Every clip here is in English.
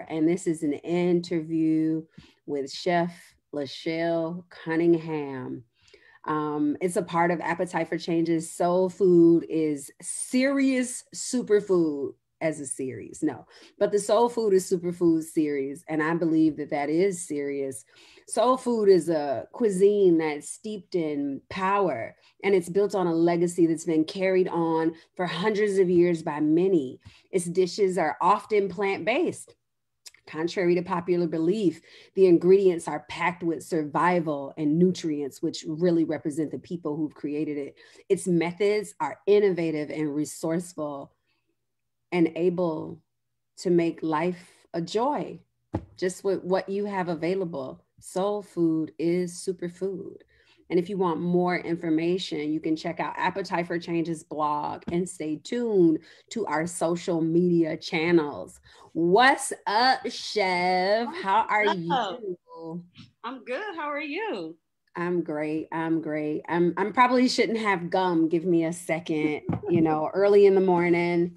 And this is an interview with Chef Lachelle Cunningham. It's a part of Appetite for Change's Soul Food is serious superfood as a series. No, but the Soul Food is Superfood series. And I believe that that is serious. Soul food is a cuisine that's steeped in power and it's built on a legacy that's been carried on for hundreds of years by many. Its dishes are often plant based. Contrary to popular belief, the ingredients are packed with survival and nutrients, which really represent the people who've created it. Its methods are innovative and resourceful and able to make life a joy just with what you have available. Soul food is superfood. And if you want more information, you can check out Appetite for Change's blog and stay tuned to our social media channels. What's up, Chef? How are you? I'm good. How are you? I'm great. I'm great. I'm probably shouldn't have gum. Give me a second, early in the morning.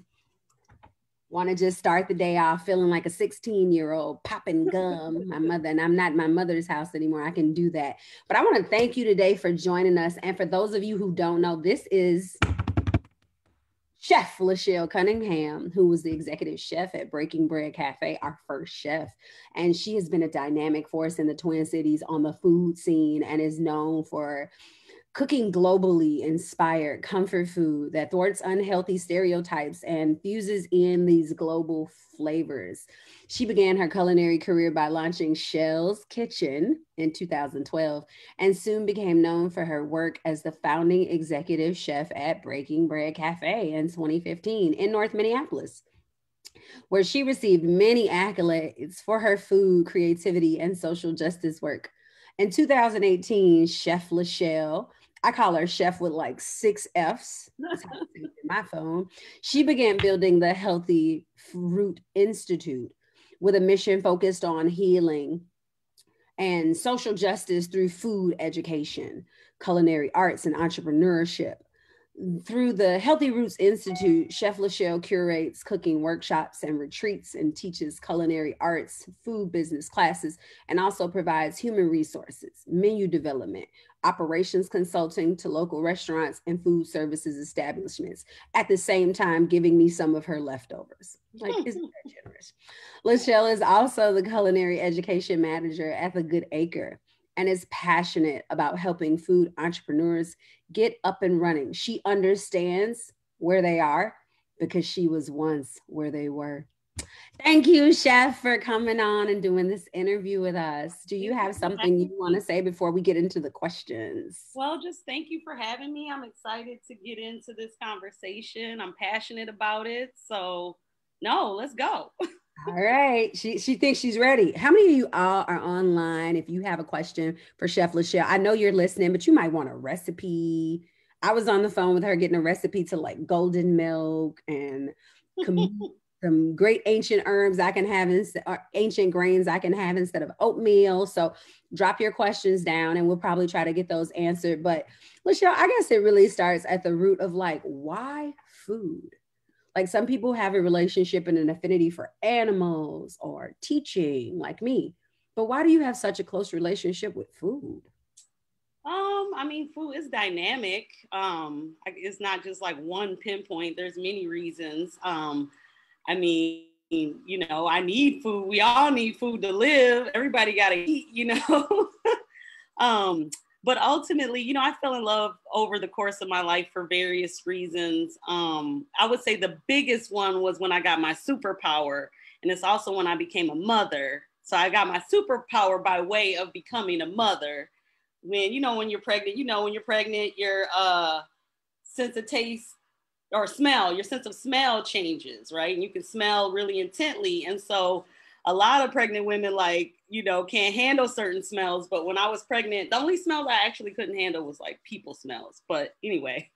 Want to just start the day off feeling like a 16-year-old popping gum. My mother, and I'm not in my mother's house anymore. I can do that. But I want to thank you today for joining us. And for those of you who don't know, this is Chef Lachelle Cunningham, who was the executive chef at Breaking Bread Cafe, our first chef. And she has been a dynamic force in the Twin Cities on the food scene and is known for cooking globally inspired comfort food that thwarts unhealthy stereotypes and fuses in these global flavors. She began her culinary career by launching Chelles Kitchen in 2012 and soon became known for her work as the founding executive chef at Breaking Bread Cafe in 2015 in North Minneapolis, where she received many accolades for her food, creativity, and social justice work. In 2018, Chef Lachelle, I call her Chef with like 6 F's. That's how I say it in my phone. She began building the Healthy Fruit Institute with a mission focused on healing and social justice through food education, culinary arts, and entrepreneurship. Through the Healthy Roots Institute, Chef Lachelle curates cooking workshops and retreats and teaches culinary arts, food business classes, and also provides human resources, menu development, operations consulting to local restaurants and food services establishments, at the same time giving me some of her leftovers. Like, isn't that generous? Lachelle is also the culinary education manager at The Good Acre and is passionate about helping food entrepreneurs get up and running. She understands where they are because she was once where they were. Thank you, Chef, for coming on and doing this interview with us. Do you have something you want to say before we get into the questions? Well, just thank you for having me. I'm excited to get into this conversation. I'm passionate about it. So, no, let's go. All right. She thinks she's ready. How many of you all are online? If you have a question for Chef Lachelle, I know you're listening, but you might want a recipe. I was on the phone with her getting a recipe to like golden milk and some great ancient herbs I can have, or ancient grains I can have instead of oatmeal. So drop your questions down and we'll probably try to get those answered. But Lachelle, I guess it really starts at the root of like, why food? Like some people have a relationship and an affinity for animals or teaching like me, but why do you have such a close relationship with food? I mean, food is dynamic. It's not just like one pinpoint. There's many reasons. I mean, I need food. We all need food to live. Everybody got to eat. But ultimately, I fell in love over the course of my life for various reasons. I would say the biggest one was when I got my superpower. And it's also when I became a mother. So I got my superpower by way of becoming a mother. When you're pregnant, your sense of taste or smell, your sense of smell changes, right? And you can smell really intently. And so a lot of pregnant women, can't handle certain smells. But when I was pregnant, the only smell that I actually couldn't handle was like people smells. But anyway,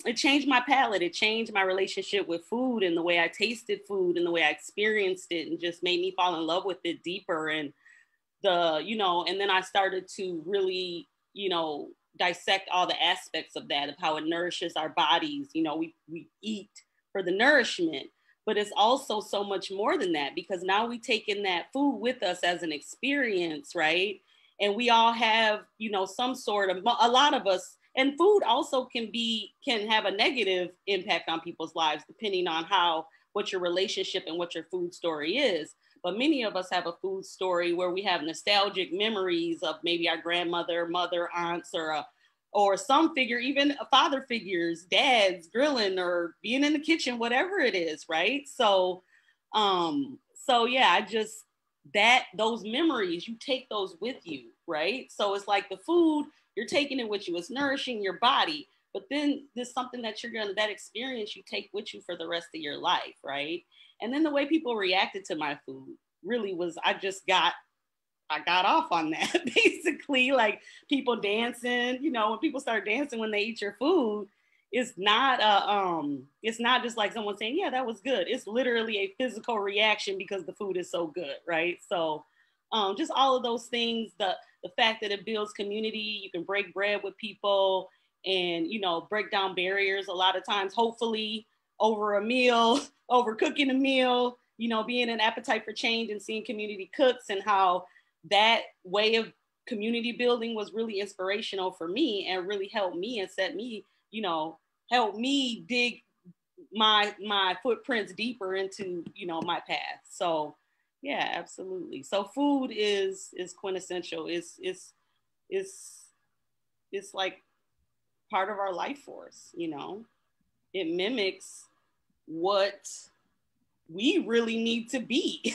it changed my palate. It changed my relationship with food and the way I tasted food and the way I experienced it, and just made me fall in love with it deeper. And and then I started to really, dissect all the aspects of that, of how it nourishes our bodies. We eat for the nourishment, but it's also so much more than that, because now we take in that food with us as an experience, right? And we all have, you know, some sort of, a lot of us, and food also can have a negative impact on people's lives, depending on what your relationship and what your food story is. But many of us have a food story where we have nostalgic memories of maybe our grandmother, mother, aunts, or some figure, even father figures, dads grilling or being in the kitchen, whatever it is, right? So yeah, those memories, you take those with you, right? So it's like the food, you're taking it with you, it's nourishing your body, but then there's something that that experience you take with you for the rest of your life, right? And then the way people reacted to my food really was, I got off on that. Basically, like people dancing, you know, when people start dancing when they eat your food, it's not just like someone saying, yeah, that was good. It's literally a physical reaction because the food is so good, right? So just all of those things, the fact that it builds community, you can break bread with people and, you know, break down barriers a lot of times, hopefully over a meal, over cooking a meal, you know, being an appetite for change and seeing community cooks, and how that way of community building was really inspirational for me and really helped me and set me, you know, helped me dig my footprints deeper into, you know, my path. So yeah, absolutely. So food is quintessential. It's like part of our life force, you know. It mimics what we really need to be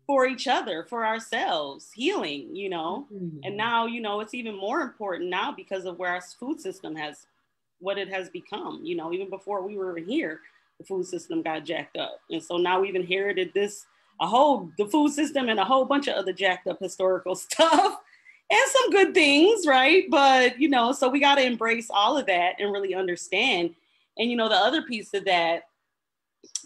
for each other, for ourselves, healing, you know. Mm-hmm. And now, you know, it's even more important now because of where our food system what it has become. You know, even before we were here, the food system got jacked up. And so now we've inherited the food system and a whole bunch of other jacked up historical stuff and some good things, right? But, you know, so we got to embrace all of that and really understand. And, you know, the other piece of that,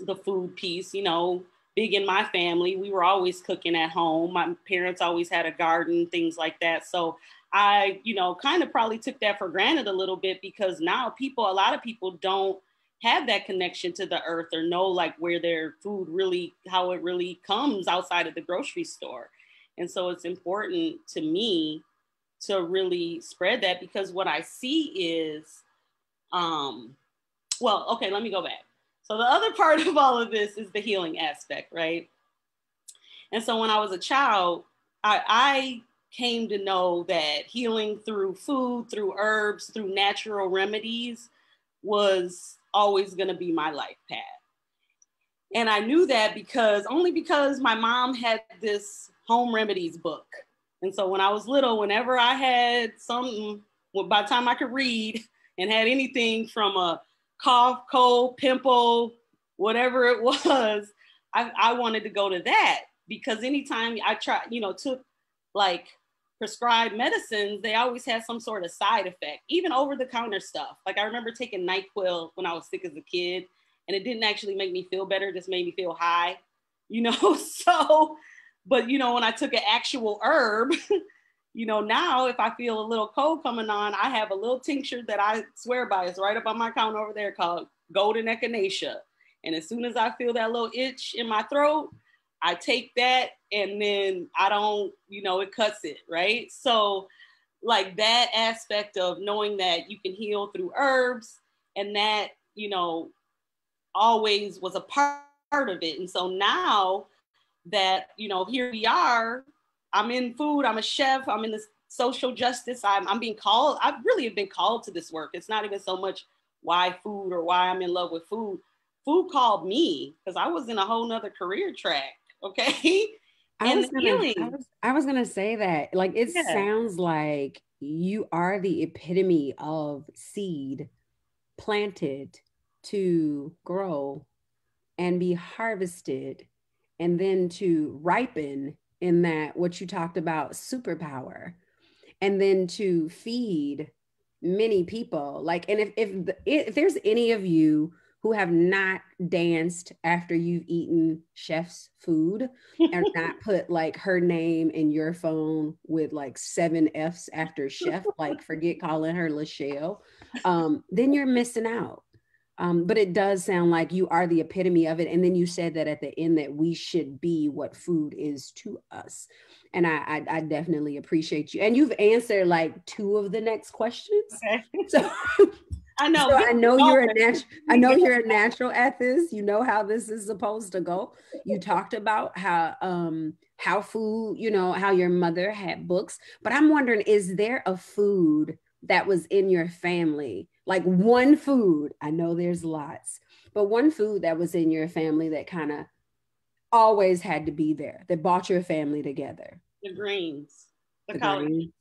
the food piece, you know, big in my family, we were always cooking at home. My parents always had a garden, things like that. So I, you know, kind of probably took that for granted a little bit, because now a lot of people don't have that connection to the earth or know like where their food really, how it really comes outside of the grocery store. And so it's important to me to really spread that, because what I see is, let me go back. So the other part of all of this is the healing aspect, right? And so when I was a child, I came to know that healing through food, through herbs, through natural remedies was always going to be my life path. And I knew that because my mom had this home remedies book. And so when I was little, whenever I had something, by the time I could read and had anything from a cough, cold, pimple, whatever it was, I wanted to go to that, because anytime I took like prescribed medicines, they always had some sort of side effect, even over the counter stuff. Like I remember taking NyQuil when I was sick as a kid, and it didn't actually make me feel better, just made me feel high, you know? So, but you know, when I took an actual herb, you know, now if I feel a little cold coming on, I have a little tincture that I swear by. It's right up on my counter over there called Golden Echinacea. And as soon as I feel that little itch in my throat, I take that, and then I don't, you know, it cuts it, right? So like that aspect of knowing that you can heal through herbs, and that, you know, always was a part of it. And so now that, you know, here we are, I'm in food, I'm a chef, I'm in this social justice, I'm being called, I really have been called to this work. It's not even so much why food or why I'm in love with food. Food called me because I was in a whole nother career track, okay? I was gonna say that, like, it sounds like you are the epitome of seed planted to grow and be harvested and then to ripen in that, what you talked about, superpower, and then to feed many people. Like, and if there's any of you who have not danced after you've eaten chef's food and not put like her name in your phone with like 7 F's after chef, like forget calling her Lachelle, then you're missing out. But it does sound like you are the epitome of it. And then you said that at the end that we should be what food is to us. And I definitely appreciate you. And you've answered like 2 of the next questions. Okay. So I know. So I know you're a natural at this. You know how this is supposed to go. You talked about how food, you know, how your mother had books. But I'm wondering, is there a food that was in your family? Like one food, I know there's lots, but one food that was in your family that kind of always had to be there, that brought your family together. The greens, The collard green. greens.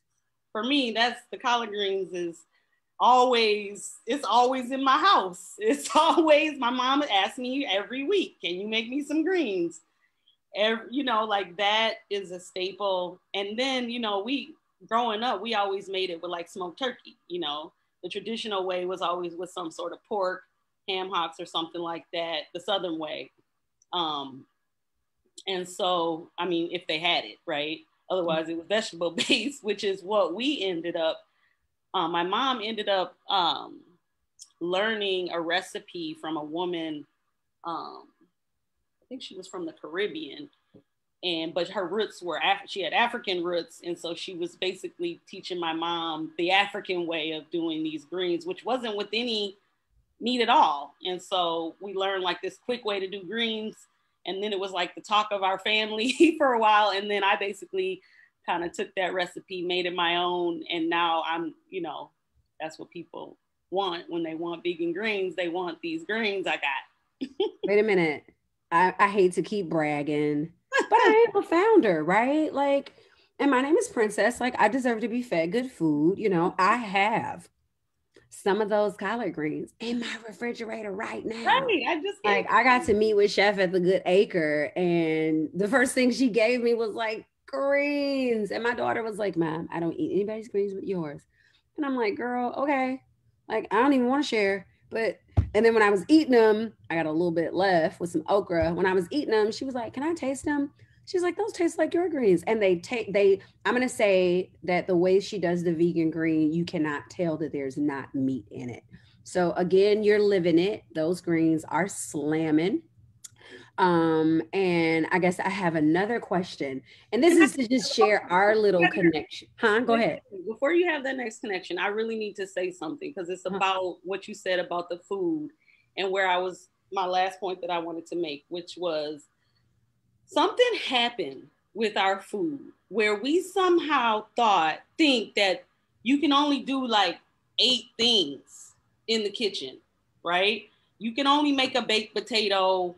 For me, that's the collard greens is always, it's always in my house. It's always, my mom asks me every week, can you make me some greens? You know, like that is a staple. And then, you know, growing up, we always made it with like smoked turkey. You know, the traditional way was always with some sort of pork, ham hocks or something like that, the Southern way. And so, I mean, if they had it, right? Otherwise, it was vegetable based, which is what we ended up. My mom ended up learning a recipe from a woman. I think she was from the Caribbean, but her roots were she had African roots, and so she was basically teaching my mom the African way of doing these greens, which wasn't with any meat at all. And so we learned like this quick way to do greens. And then it was like the talk of our family for a while. And then I basically kind of took that recipe, made it my own. And now I'm, you know, that's what people want when they want vegan greens. They want these greens I got. Wait a minute. I hate to keep bragging, but I am a founder, right? Like, and my name is Princess. Like, I deserve to be fed good food. You know, I have some of those collard greens in my refrigerator right now. Right. I got to meet with Chef at the Good Acre, and the first thing she gave me was like greens. And my daughter was like, Mom, I don't eat anybody's greens but yours. And I'm like, girl, okay. Like, I don't even want to share. And then when I was eating them, I got a little bit left with some okra. When I was eating them, she was like, can I taste them? She's like, those taste like your greens. And I'm going to say that the way she does the vegan green, you cannot tell that there's not meat in it. So again, you're living it. Those greens are slamming. And I guess I have another question. And this is to just share our little connection. Go ahead. Before you have that next connection, I really need to say something because it's about what you said about the food and my last point that I wanted to make, which was something happened with our food where we somehow think that you can only do like 8 things in the kitchen, right? You can only make a baked potato,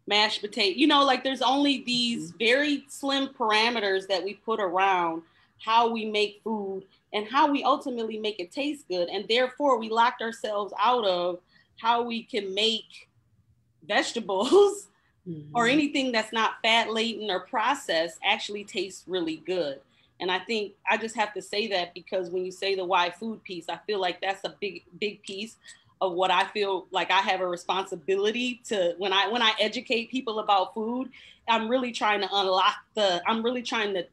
mashed potato, you know, like there's only these very slim parameters that we put around how we make food and how we ultimately make it taste good. And therefore we locked ourselves out of how we can make vegetables or anything that's not fat laden or processed actually tastes really good. And I think I just have to say that because when you say the why food piece, I feel like that's a big piece of what I feel like I have a responsibility to when I educate people about food. I'm really trying to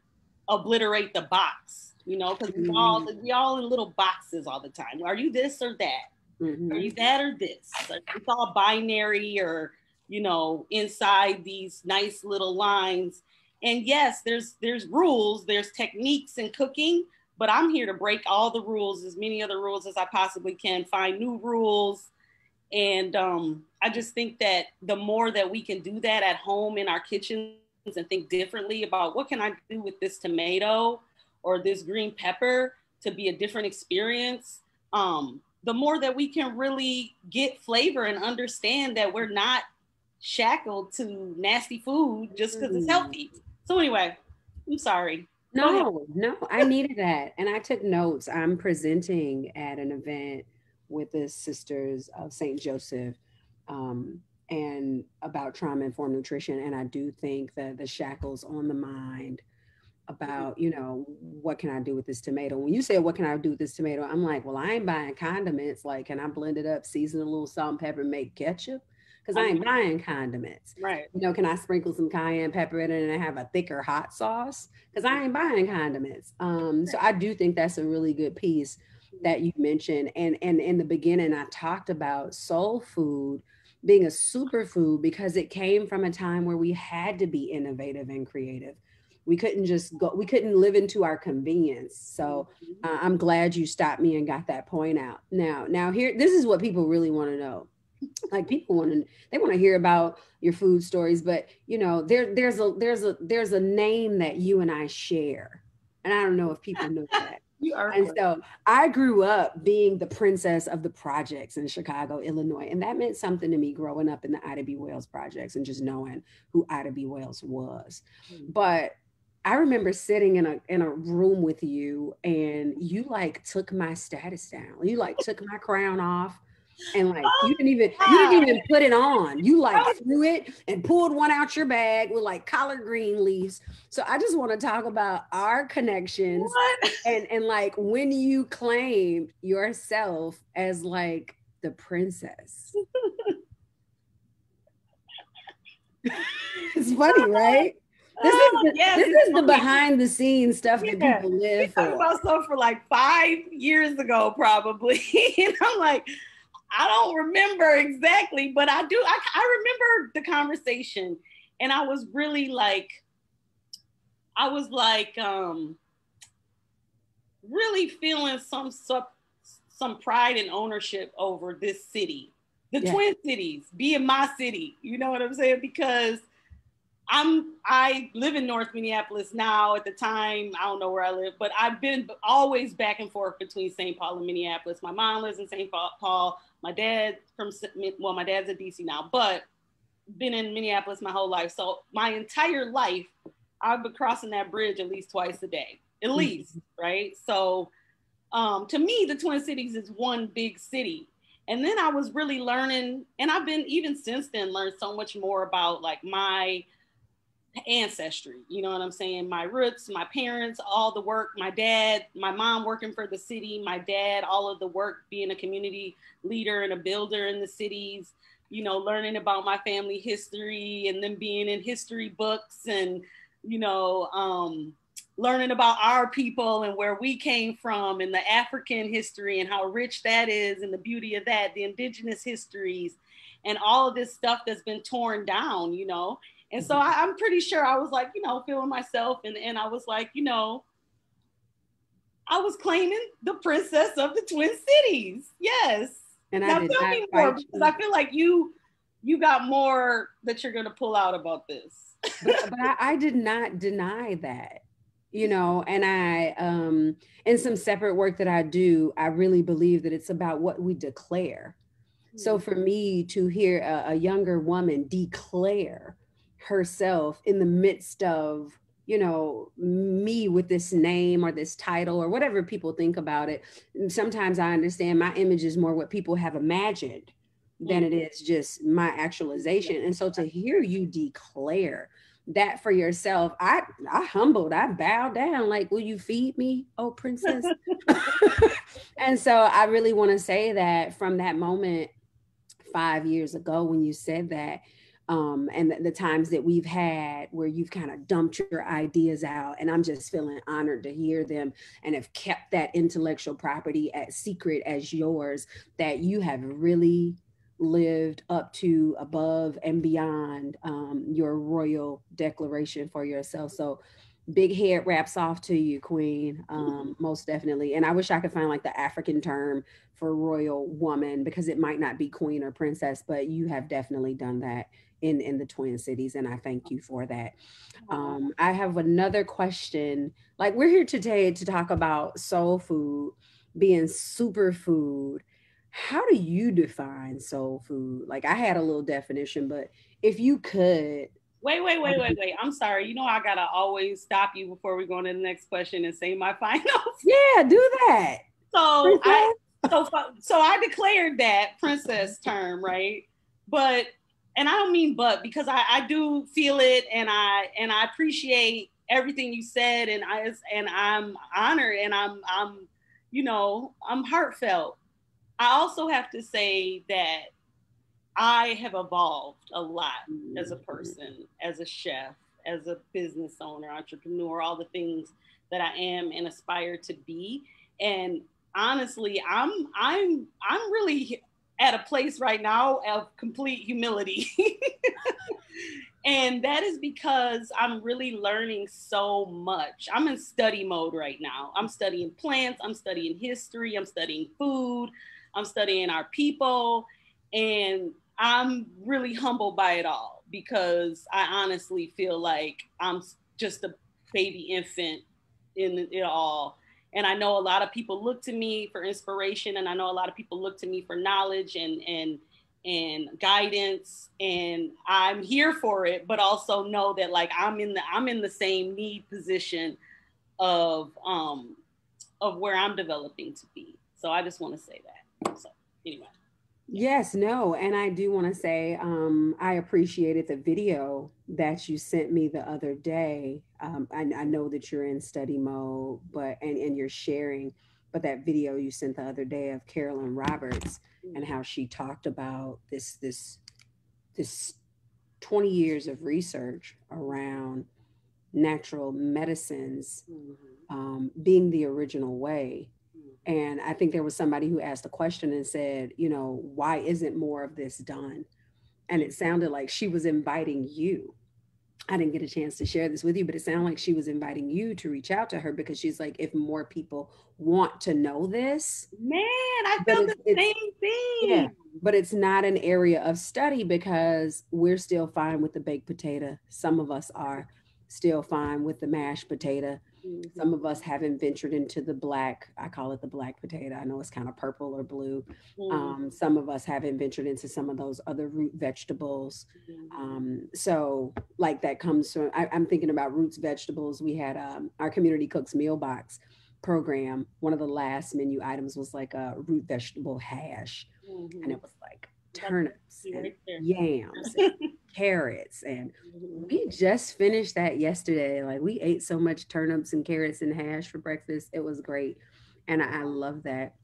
obliterate the box, you know, because we all in little boxes all the time. Are you this or that? Are you that or this? It's all binary or, you know, inside these nice little lines. And yes, there's rules, there's techniques in cooking, but I'm here to break all the rules, as many of the rules as I possibly can, find new rules. And I just think that the more that we can do that at home in our kitchens and think differently about what can I do with this tomato or this green pepper to be a different experience, the more that we can really get flavor and understand that we're not shackled to nasty food just because it's healthy. So anyway, I'm sorry. No, I needed that. And I took notes. I'm presenting at an event with the Sisters of St. Joseph and about trauma-informed nutrition. And I do think that the shackles on the mind about, you know, what can I do with this tomato? When you said, what can I do with this tomato? I'm like, well, I ain't buying condiments. Like, can I blend it up, season a little salt and pepper, make ketchup? Because I ain't buying condiments. Right. You know, can I sprinkle some cayenne pepper in it and have a thicker hot sauce? Because I ain't buying condiments. So I do think that's a really good piece. that you mentioned. And in the beginning, I talked about soul food being a superfood because it came from a time where we had to be innovative and creative. We couldn't just go, we couldn't live into our convenience. So I'm glad you stopped me and got that point out. Now here, this is what people really want to know. Like people want to, they want to hear about your food stories, but you know, there's a name that you and I share. And I don't know if people know that. You are. And so I grew up being the princess of the projects in Chicago, Illinois. And that meant something to me growing up in the Ida B. Wells projects and just knowing who Ida B. Wells was. But I remember sitting in a room with you and you like took my status down. You like took my crown off. And like you didn't even put it on. You like threw it and pulled one out your bag with like collard green leaves. So I just want to talk about our connections and like when you claimed yourself as like the princess. It's funny, right? This is the behind the scenes stuff that people live for. We talked about stuff for like 5 years ago, probably. And I'm like, I don't remember exactly, but I remember the conversation, and I was really like, really feeling some pride and ownership over this city, the Twin Cities, being my city. You know what I'm saying? Because I live in North Minneapolis now. At the time, I don't know where I live, but I've been always back and forth between St. Paul and Minneapolis. My mom lives in St. Paul. My dad's in DC now, but been in Minneapolis my whole life. So my entire life, I've been crossing that bridge at least twice a day, at least, right? So to me, the Twin Cities is one big city. And then I was really learning, and I've been even since then learned so much more about like my ancestry, you know what I'm saying? My roots, my parents, all the work, my dad, my mom working for the city, my dad, all of the work being a community leader and a builder in the cities, you know, learning about my family history and then being in history books and, you know, learning about our people and where we came from and the African history and how rich that is and the beauty of that, the indigenous histories and all of this stuff that's been torn down, you know? And so I'm pretty sure I was like, you know, feeling myself. And I was like, you know, I was claiming the princess of the Twin Cities. Yes. And now tell me more, because I feel like you got more that you're going to pull out about this. but I did not deny that, you know, and I, in some separate work that I do, I really believe that it's about what we declare. So for me to hear a younger woman declare herself in the midst of, you know, me with this name or this title or whatever people think about it. Sometimes I understand my image is more what people have imagined than it is just my actualization. And so to hear you declare that for yourself, I humbled, I bowed down, like, will you feed me, oh princess? And so I really want to say that from that moment 5 years ago when you said that, and the times that we've had where you've kind of dumped your ideas out, and I'm just feeling honored to hear them and have kept that intellectual property as secret as yours, that you have really lived up to, above and beyond your royal declaration for yourself. So big head wraps off to you, Queen, most definitely. And I wish I could find like the African term for royal woman, because it might not be queen or princess, but you have definitely done that in the Twin Cities, and I thank you for that. I have another question. Like, we're here today to talk about soul food being superfood. How do you define soul food? Like, I had a little definition, but if you could. Wait. I'm sorry. You know, I gotta always stop you before we go on to the next question and say my finals. Yeah, do that. So I declared that princess term, right? But, and I don't mean but, because I do feel it, and I appreciate everything you said, and I'm honored, and I'm you know, I'm heartfelt. I also have to say that I have evolved a lot as a person, as a chef, as a business owner, entrepreneur, all the things that I am and aspire to be. And honestly, I'm really at a place right now of complete humility. And that is because I'm really learning so much. I'm in study mode right now. I'm studying plants, I'm studying history, I'm studying food, I'm studying our people, and I'm really humbled by it all because I honestly feel like I'm just a baby infant in it all. And I know a lot of people look to me for inspiration, and I know a lot of people look to me for knowledge and guidance, and I'm here for it, but also know that like I'm in the same need position of where I'm developing to be. So I just want to say that. So anyway. Yes, no, and I do want to say I appreciated the video that you sent me the other day. I know that you're in study mode, but and you're sharing, but that video you sent the other day of Carolyn Roberts and how she talked about this 20 years of research around natural medicines being the original way. And I think there was somebody who asked a question and said, you know, why isn't more of this done? And it sounded like she was inviting you. I didn't get a chance to share this with you, but it sounded like she was inviting you to reach out to her because she's like, if more people want to know this, man, I but felt the same yeah, thing. but it's not an area of study because we're still fine with the baked potato. Some of us are still fine with the mashed potato. Some of us haven't ventured into the black, I call it the black potato. I know it's kind of purple or blue. Some of us haven't ventured into some of those other root vegetables. So like that comes from, I'm thinking about roots vegetables. We had our community cooks meal box program. One of the last menu items was like a root vegetable hash. And it was like turnips and yams and carrots. And we just finished that yesterday. Like we ate so much turnips and carrots and hash for breakfast. It was great. And I love that.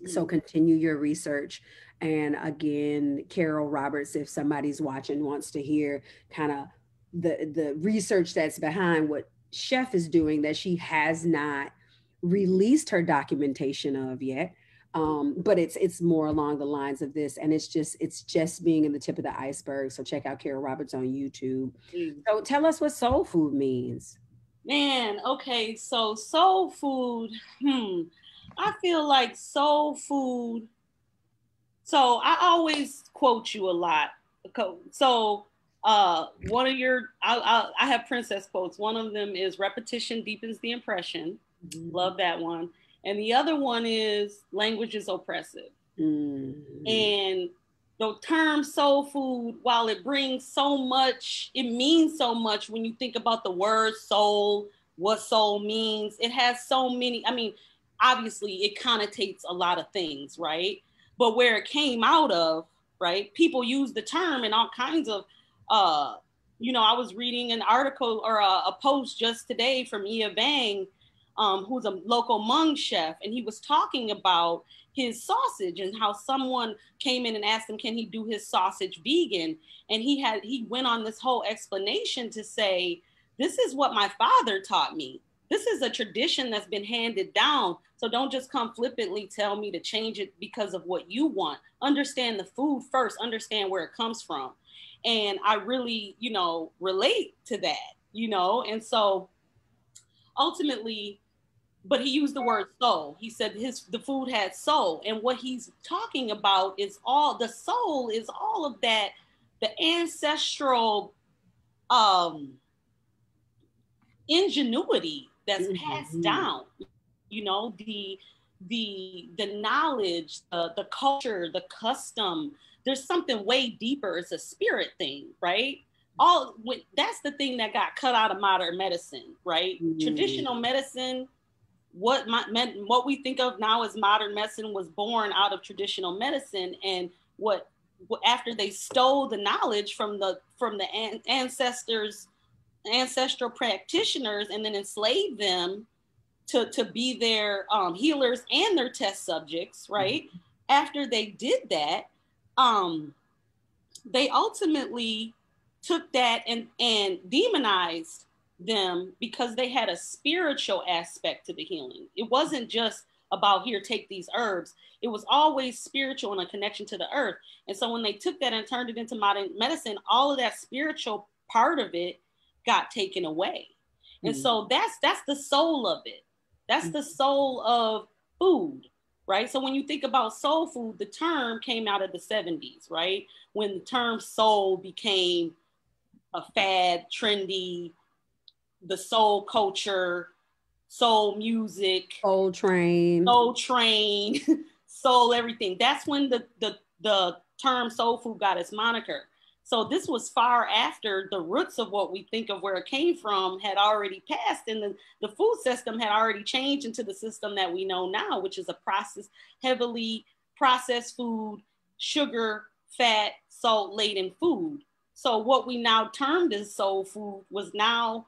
So continue your research. And again, Carol Roberts, if somebody's watching, wants to hear kind of the research that's behind what Chef is doing that she has not released her documentation of yet. But it's more along the lines of this, and it's just being in the tip of the iceberg. So check out Carol Roberts on YouTube. So tell us what soul food means. Man, okay, so soul food. I feel like soul food. So I always quote you a lot. So one of your, I have princess quotes. One of them is repetition deepens the impression. Love that one. And the other one is language is oppressive. And the term soul food, while it brings so much, it means so much when you think about the word soul, what soul means. It has so many, I mean, obviously it connotates a lot of things, right? But where it came out of, right? People use the term in all kinds of, I was reading an article or a post just today from Ia Vang, who's a local Hmong chef, and he was talking about his sausage and how someone came in and asked him, can he do his sausage vegan? And he went on this whole explanation to say, this is what my father taught me. This is a tradition that's been handed down. So don't just come flippantly tell me to change it because of what you want. Understand the food first, understand where it comes from. And I really, relate to that, and so ultimately, but he used the word soul. He said the food had soul. And what he's talking about is the soul is all of that, the ancestral ingenuity that's passed down, the knowledge, the culture, the custom. There's something way deeper. It's a spirit thing, right? That's the thing that got cut out of modern medicine, right? Traditional medicine, what we think of now as modern medicine was born out of traditional medicine. And what after they stole the knowledge from the ancestral practitioners and then enslaved them to be their healers and their test subjects, right? After they did that, they ultimately took that and demonized them because they had a spiritual aspect to the healing. It wasn't just about here, take these herbs. It was always spiritual and a connection to the earth. And so when they took that and turned it into modern medicine, all of that spiritual part of it got taken away. And so that's the soul of it. That's the soul of food, right? So when you think about soul food, the term came out of the 70s, right? When the term soul became a fad, trendy, the soul culture, soul music, soul train, soul everything. That's when the term soul food got its moniker. So this was far after the roots of what we think of where it came from had already passed, and the food system had already changed into the system that we know now, which is a heavily processed food, sugar, fat, salt laden food. So what we now termed as soul food was now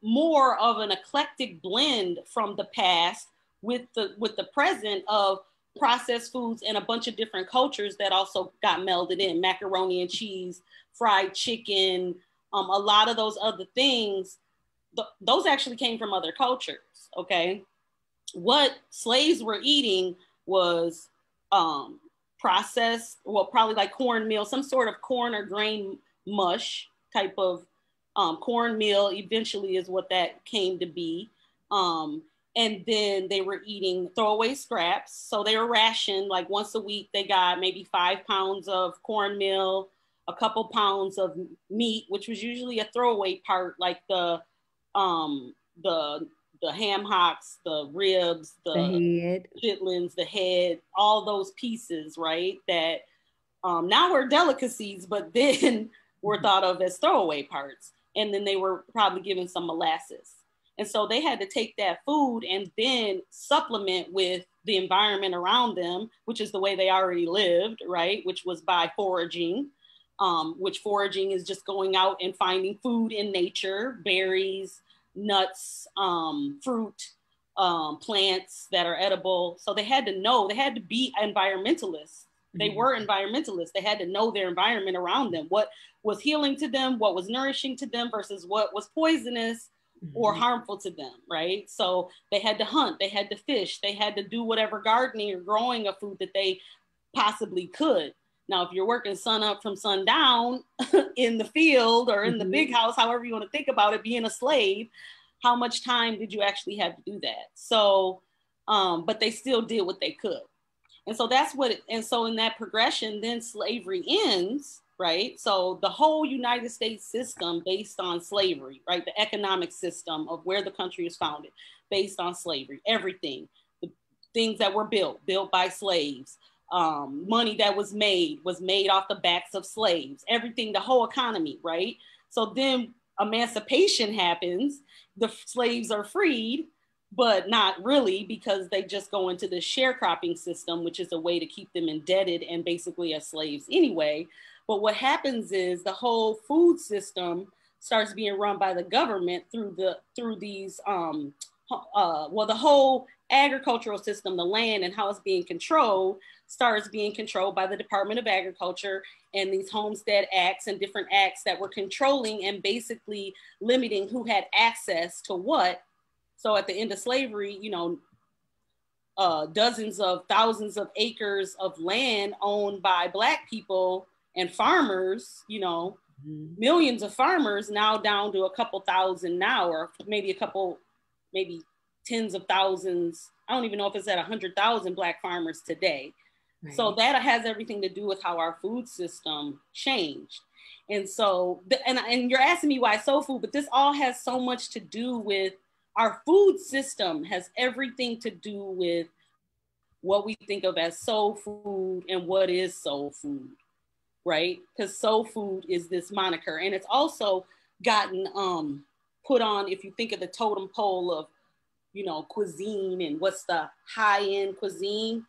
more of an eclectic blend from the past with the present of processed foods and a bunch of different cultures that also got melded in. Macaroni and cheese, fried chicken, a lot of those other things, those actually came from other cultures, okay? What slaves were eating was processed, well, probably like cornmeal, some sort of corn or grain mush type of cornmeal eventually is what that came to be. And then they were eating throwaway scraps. So they were rationed like once a week. They got maybe 5 pounds of cornmeal, a couple pounds of meat, which was usually a throwaway part, like the ham hocks, the ribs, the head, chitlins, the head, all those pieces, right? That now are delicacies, but then were thought of as throwaway parts. And then they were probably given some molasses. And so they had to take that food and then supplement with the environment around them, which is the way they already lived, right? Which was by foraging, which foraging is just going out and finding food in nature, berries, nuts, fruit, plants that are edible. So they had to know, they had to be environmentalists. They were environmentalists. They had to know their environment around them, what was healing to them, what was nourishing to them versus what was poisonous or harmful to them, right? So they had to hunt, they had to fish, they had to do whatever gardening or growing of food that they possibly could. Now, if you're working sun up from sundown in the field or in the big house, however you want to think about it, being a slave, how much time did you actually have to do that? So, but they still did what they could. And so that's what, and so in that progression, then slavery ends, right? So the whole United States system based on slavery, right? The economic system of where the country is founded based on slavery, everything, the things that were built by slaves, money that was made off the backs of slaves, everything, the whole economy, right? So then emancipation happens, the slaves are freed, but not really because they just go into the sharecropping system, which is a way to keep them indebted and basically as slaves anyway. But what happens is the whole food system starts being run by the government through these, the whole agricultural system, the land and how it's being controlled starts being controlled by the Department of Agriculture and these Homestead Acts and different acts that were controlling and basically limiting who had access to what. So at the end of slavery, you know, dozens of thousands of acres of land owned by Black people and farmers, you know, millions of farmers now down to a couple thousand now, or maybe tens of thousands. I don't even know if it's at 100,000 Black farmers today. Right. So that has everything to do with how our food system changed. And so, and you're asking me why soul food, but this all has so much to do with our food system, has everything to do with what we think of as soul food and what is soul food, right? Because soul food is this moniker. And it's also gotten put on, if you think of the totem pole of, you know, cuisine and what's the high-end cuisine,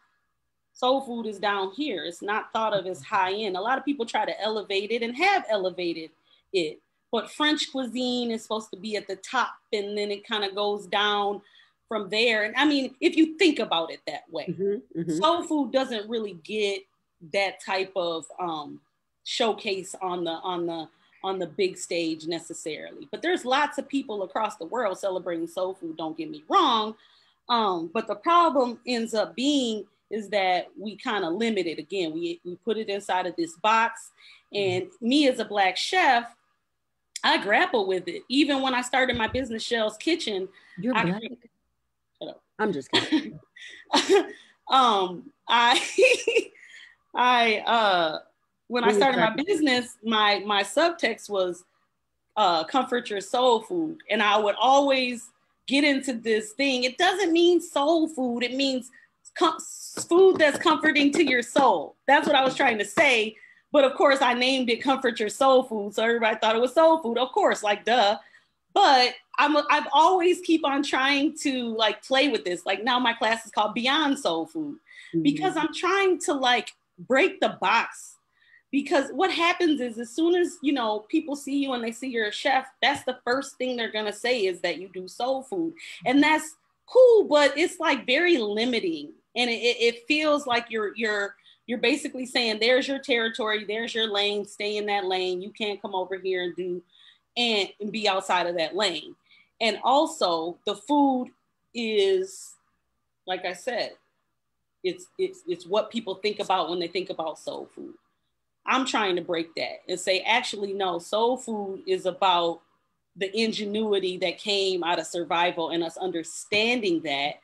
soul food is down here. It's not thought of as high-end. A lot of people try to elevate it and have elevated it. But French cuisine is supposed to be at the top and then it kind of goes down from there. And I mean, if you think about it that way, soul food doesn't really get that type of showcase on the big stage necessarily. But there's lots of people across the world celebrating soul food, don't get me wrong. But the problem ends up being is that we kind of limit it again. We put it inside of this box. And me as a Black chef, I grapple with it. Even when I started my business, Chelles Kitchen. You're Black? Shut up. I'm just kidding. When I started my business, my subtext was comfort your soul food. And I would always get into this thing. It doesn't mean soul food. It means food that's comforting to your soul. That's what I was trying to say. But of course, I named it Comfort Your Soul Food. So everybody thought it was soul food. Of course, like duh. But I've always keep on trying to like play with this. Like now my class is called Beyond Soul Food because I'm trying to like break the box. Because what happens is as soon as, you know, people see you and they see you're a chef, that's the first thing they're going to say is that you do soul food. And that's cool, but it's like very limiting. And it feels like you're basically saying, there's your territory, there's your lane, stay in that lane. You can't come over here and do and be outside of that lane. And also the food is, like I said, it's what people think about when they think about soul food. I'm trying to break that and say, actually, no, soul food is about the ingenuity that came out of survival and us understanding that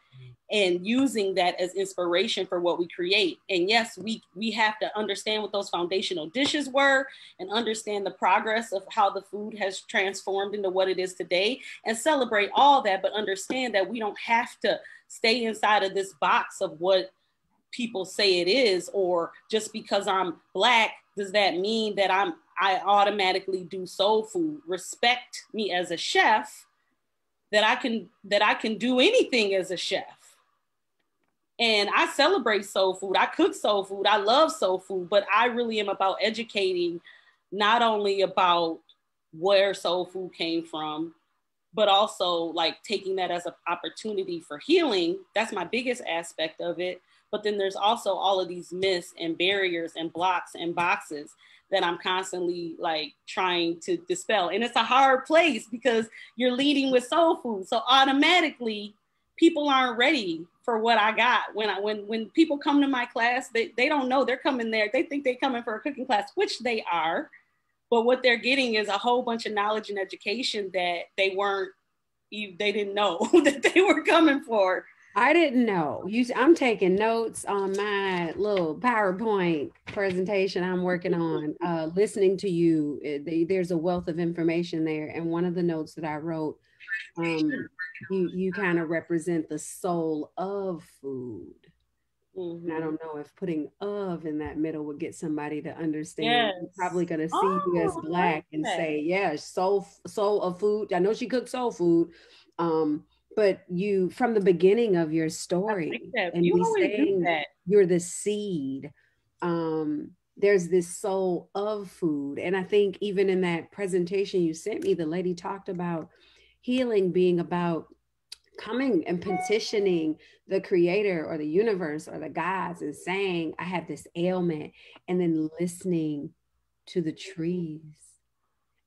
and using that as inspiration for what we create. And yes, we have to understand what those foundational dishes were and understand the progress of how the food has transformed into what it is today and celebrate all that, but understand that we don't have to stay inside of this box of what people say it is, or just because I'm Black, does that mean that I automatically do soul food? Respect me as a chef, that I can do anything as a chef. And I celebrate soul food. I cook soul food. I love soul food, but I really am about educating not only about where soul food came from, but also like taking that as an opportunity for healing. That's my biggest aspect of it. But then there's also all of these myths and barriers and blocks and boxes that I'm constantly like trying to dispel. And it's a hard place because you're leading with soul food. So automatically people aren't ready for what I got. When people come to my class, they don't know they're coming there. They think they're coming for a cooking class, which they are. But what they're getting is a whole bunch of knowledge and education that they didn't know that they were coming for. I didn't know. I'm taking notes on my little PowerPoint presentation I'm working on. Listening to you, there's a wealth of information there. And one of the notes that I wrote, you kind of represent the soul of food. Mm-hmm. And I don't know if putting "of" in that middle would get somebody to understand. Yes. You're probably going to see you as Black and say, yeah, soul of food. I know she cooks soul food. But you, from the beginning of your story, and you saying that you're the seed, there's this soul of food. And I think even in that presentation you sent me, the lady talked about healing being about coming and petitioning the creator or the universe or the gods and saying, I have this ailment, and then listening to the trees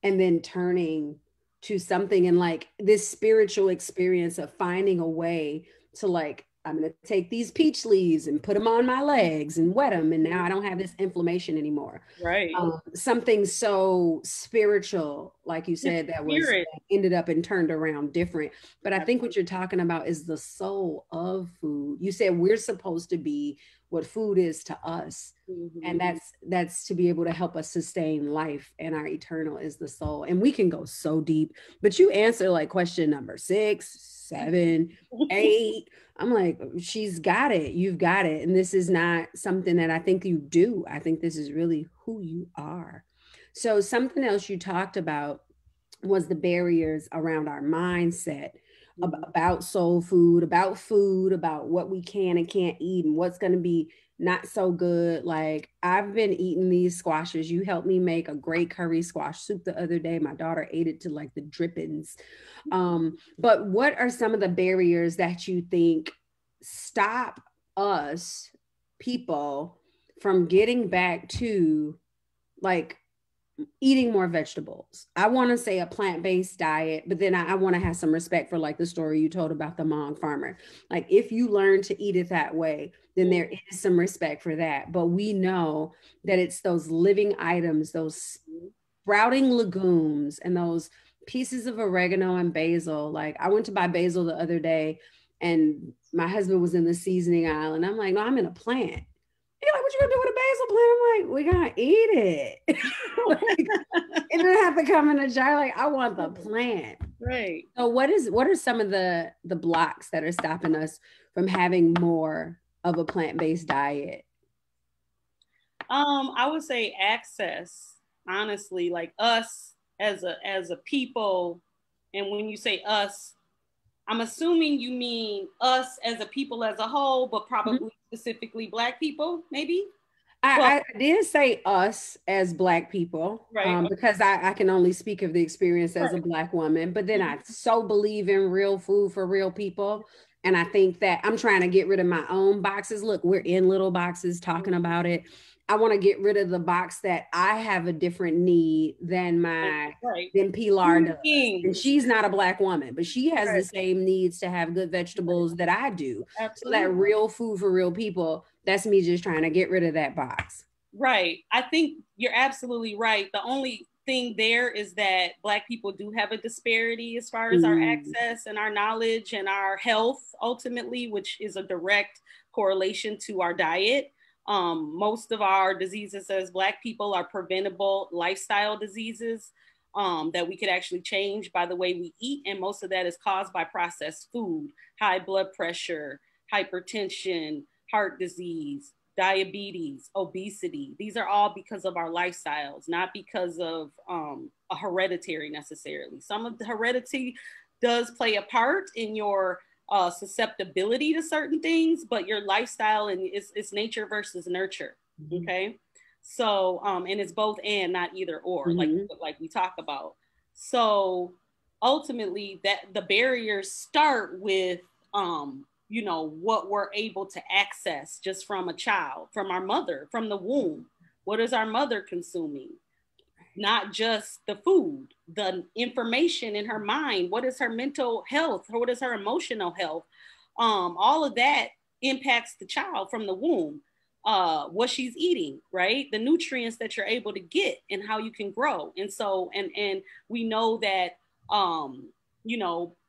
and then turning to something and like this spiritual experience of finding a way to like, I'm going to take these peach leaves and put them on my legs and wet them. And now I don't have this inflammation anymore. Right. Something so spiritual, like you said, that was ended up and turned around different. But I think what you're talking about is the soul of food. You said we're supposed to be what food is to us. Mm-hmm. And that's to be able to help us sustain life, and our eternal is the soul. And we can go so deep, but you answer like question number 6, 7, 8. I'm like, she's got it. You've got it. And this is not something that I think you do. I think this is really who you are. So something else you talked about was the barriers around our mindset, about soul food, about what we can and can't eat and what's going to be not so good. Like I've been eating these squashes. You helped me make a great curry squash soup the other day. My daughter ate it to like the drippings. But what are some of the barriers that you think stop us people from getting back to like eating more vegetables. I want to say a plant-based diet, but then I want to have some respect for like the story you told about the Hmong farmer. Like if you learn to eat it that way, then there is some respect for that. But we know that it's those living items, those sprouting legumes and those pieces of oregano and basil. Like I went to buy basil the other day and my husband was in the seasoning aisle and I'm like, no, I'm in a plant. He's like, what you gonna do with a basil plant? I'm like, we're gonna eat it. Like, it doesn't have to come in a jar. Like, I want the plant. Right. So what are some of the blocks that are stopping us from having more of a plant-based diet? I would say access, honestly, like us as a people. And when you say us, I'm assuming you mean us as a people as a whole, but probably specifically Black people, maybe? I did say us as Black people, right? Because I can only speak of the experience as a Black woman, but then I so believe in real food for real people. And I think that I'm trying to get rid of my own boxes. Look, we're in little boxes talking about it. I want to get rid of the box that I have a different need than than Pilar does. And she's not a Black woman, but she has the same needs to have good vegetables that I do. Absolutely. So that real food for real people, that's me just trying to get rid of that box. Right. I think you're absolutely right. The only thing there is that Black people do have a disparity as far as our access and our knowledge and our health ultimately, which is a direct correlation to our diet. Most of our diseases as Black people are preventable lifestyle diseases that we could actually change by the way we eat. And most of that is caused by processed food, high blood pressure, hypertension, heart disease, diabetes, obesity. These are all because of our lifestyles, not because of a hereditary necessarily. Some of the heredity does play a part in your susceptibility to certain things, but your lifestyle and it's nature versus nurture. Okay. So, and it's both and not either or, like we talk about. So ultimately that the barriers start with, what we're able to access just from a child, from our mother, from the womb. What is our mother consuming? Not just the food, the information in her mind. What is her mental health? What is her emotional health? All of that impacts the child from the womb. What she's eating, right? The nutrients that you're able to get and how you can grow. And so, and we know that,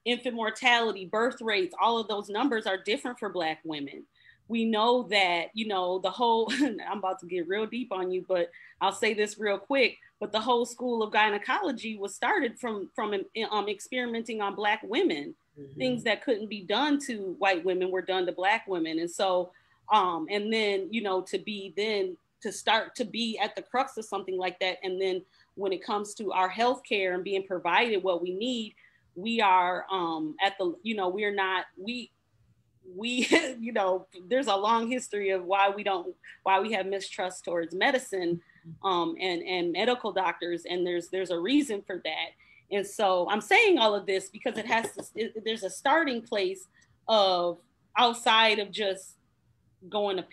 infant mortality, birth rates, all of those numbers are different for Black women. We know that, the whole, I'm about to get real deep on you, but I'll say this real quick, but the whole school of gynecology was started from experimenting on Black women. Things that couldn't be done to white women were done to Black women. And so, and then, to start to be at the crux of something like that. And then when it comes to our healthcare and being provided what we need, we are we're not, there's a long history of why we have mistrust towards medicine and medical doctors. And there's a reason for that. And so I'm saying all of this because there's a starting place of outside of just going to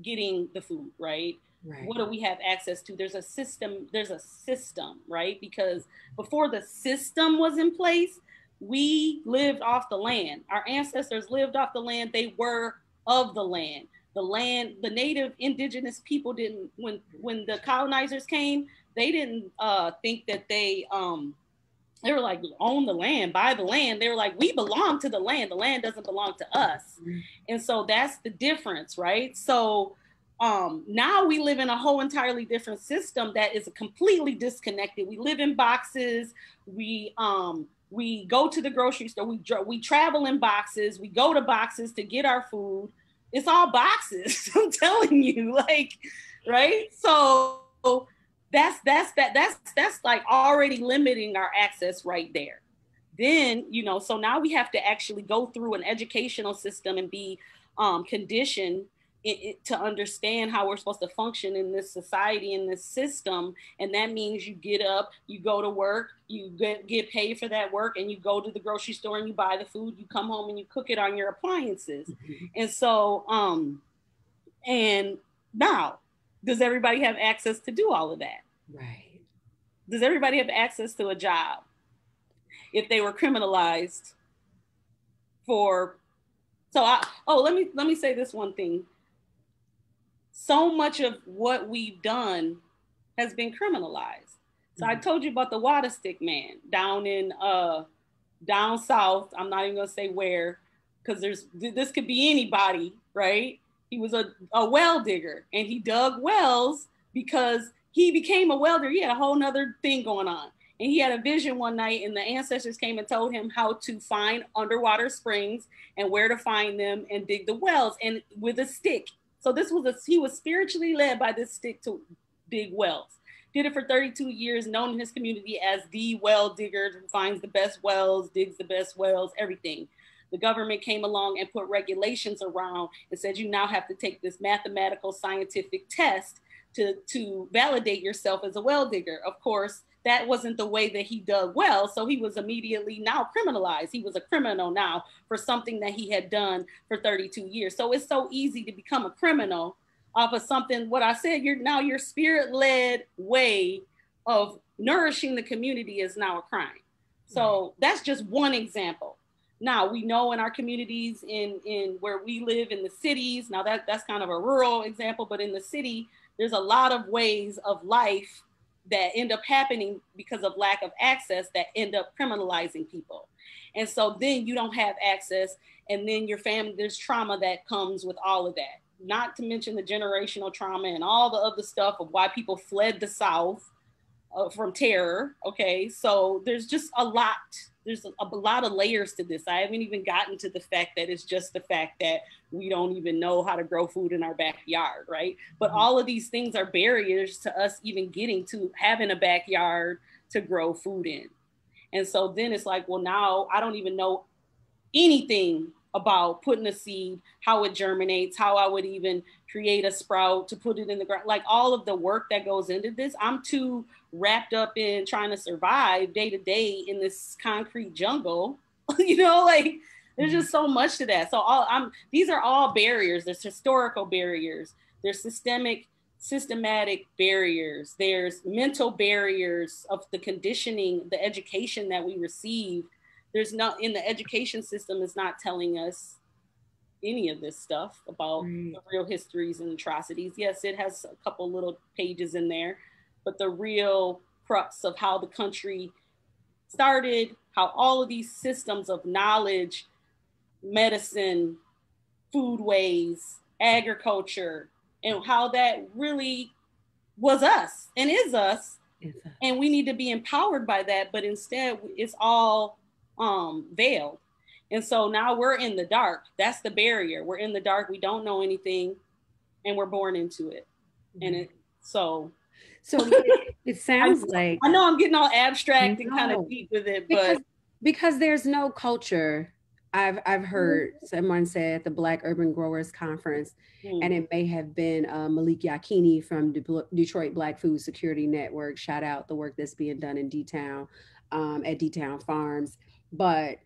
getting the food, right? What do we have access to? There's a system, right? Because before the system was in place, we lived off the land. Our ancestors lived off the land. They were of the land. The native indigenous people didn't, when the colonizers came, they didn't think that they were like, own the land, buy the land. They were like, we belong to the land. The land doesn't belong to us. And so that's the difference, right? So now we live in a whole entirely different system that is completely disconnected. We live in boxes. We go to the grocery store. We travel in boxes. We go to boxes to get our food. It's all boxes. I'm telling you, right? So that's like already limiting our access right there. Then, so now we have to actually go through an educational system and be conditioned to understand how we're supposed to function in this society, in this system. And that means you get up, you go to work, you get paid for that work, and you go to the grocery store and you buy the food, you come home and you cook it on your appliances. And so, and now, does everybody have access to do all of that? Right. does everybody have access to a job if they were criminalized for, let me say this one thing. So much of what we've done has been criminalized. So I told you about the water stick man down in down south. I'm not even gonna say where, because this could be anybody, right? He was a well digger, and he dug wells because he became a welder. He had a whole nother thing going on. And he had a vision one night, and the ancestors came and told him how to find underwater springs and where to find them and dig the wells, and with a stick. So he was spiritually led by this stick to dig wells. Did it for 32 years, known in his community as the well digger who finds the best wells, digs the best wells, everything. The government came along and put regulations around and said, you now have to take this mathematical scientific test to validate yourself as a well digger. Of course, that wasn't the way that he dug wells, so he was immediately now criminalized. He was a criminal now for something that he had done for 32 years. So it's so easy to become a criminal off of something, what I said, your spirit-led way of nourishing the community is now a crime. So that's just one example. Now, we know in our communities, in where we live in the cities, now that's kind of a rural example, but in the city, there's a lot of ways of life that end up happening because of lack of access that end up criminalizing people. And so then you don't have access, and then your family, there's trauma that comes with all of that. Not to mention the generational trauma and all the other stuff of why people fled the South from terror. Okay, so there's just a lot. There's a lot of layers to this. I haven't even gotten to the fact that it's just the fact that we don't even know how to grow food in our backyard, right? But all of these things are barriers to us even getting to having a backyard to grow food in. And so then it's like, well, now I don't even know anything about putting a seed, how it germinates, how I would even create a sprout to put it in the ground. Like all of the work that goes into this, I'm too wrapped up in trying to survive day to day in this concrete jungle. Like there's just so much to that. So these are all barriers. There's historical barriers. There's systematic barriers. There's mental barriers of the conditioning, the education that we receive. There's not, in the education system is not telling us any of this stuff about the real histories and atrocities. Yes, it has a couple little pages in there, but the real crux of how the country started, how all of these systems of knowledge, medicine, foodways, agriculture, and how that really was us and is us. And we need to be empowered by that, but instead it's all veiled. And so now we're in the dark. That's the barrier. We're in the dark. We don't know anything, and we're born into it. And so it sounds like, I know I'm getting all abstract and kind of deep with it, but because there's no culture. I've heard someone say at the Black Urban Growers Conference, and it may have been Malik Yakini from Detroit Black Food Security Network. Shout out the work that's being done in D-Town, at D-Town Farms. But